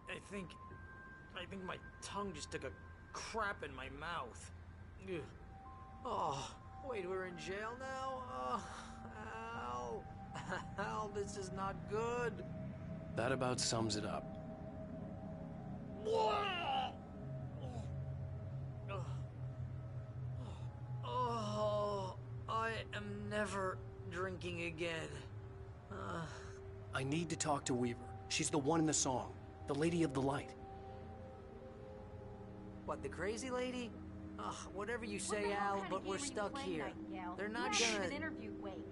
I think my tongue just took a crap in my mouth. Ugh. Oh, wait, we're in jail now? Oh, Al. Al, this is not good. That about sums it up. Oh, I am never drinking again. I need to talk to Weaver. She's the one in the song. The Lady of the Light. What, the crazy lady? Ugh, whatever you say, Al, but we're stuck here. They're not gonna... interviewed Wake.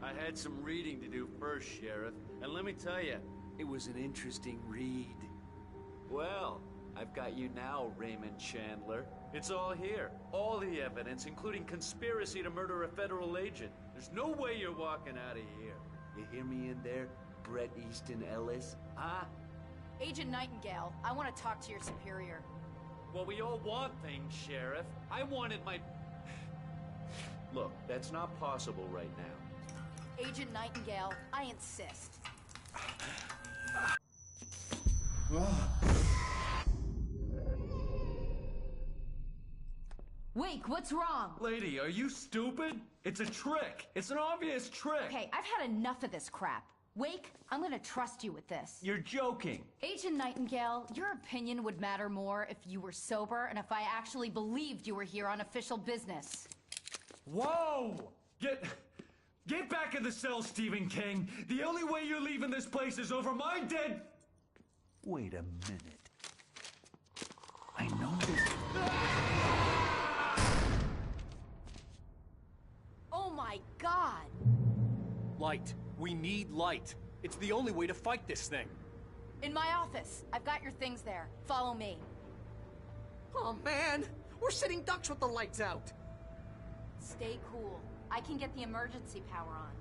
I had some reading to do first, Sheriff, and let me tell you, it was an interesting read. Well, I've got you now, Raymond Chandler. It's all here. All the evidence, including conspiracy to murder a federal agent. There's no way you're walking out of here. You hear me in there, Bret Easton Ellis? Huh? Agent Nightingale, I want to talk to your superior. Well, we all want things, Sheriff. I wanted my... Look, that's not possible right now. Agent Nightingale, I insist. Wake, what's wrong? Lady, are you stupid? It's a trick. It's an obvious trick. Okay, I've had enough of this crap. Wake, I'm gonna trust you with this. You're joking. Agent Nightingale, your opinion would matter more if you were sober and if I actually believed you were here on official business. Whoa! Get back in the cell, Stephen King. The only way you're leaving this place is over my dead... Wait a minute. I know this... Oh my God! Light. We need light. It's the only way to fight this thing. In my office. I've got your things there. Follow me. Oh man, we're sitting ducks with the lights out. Stay cool. I can get the emergency power on.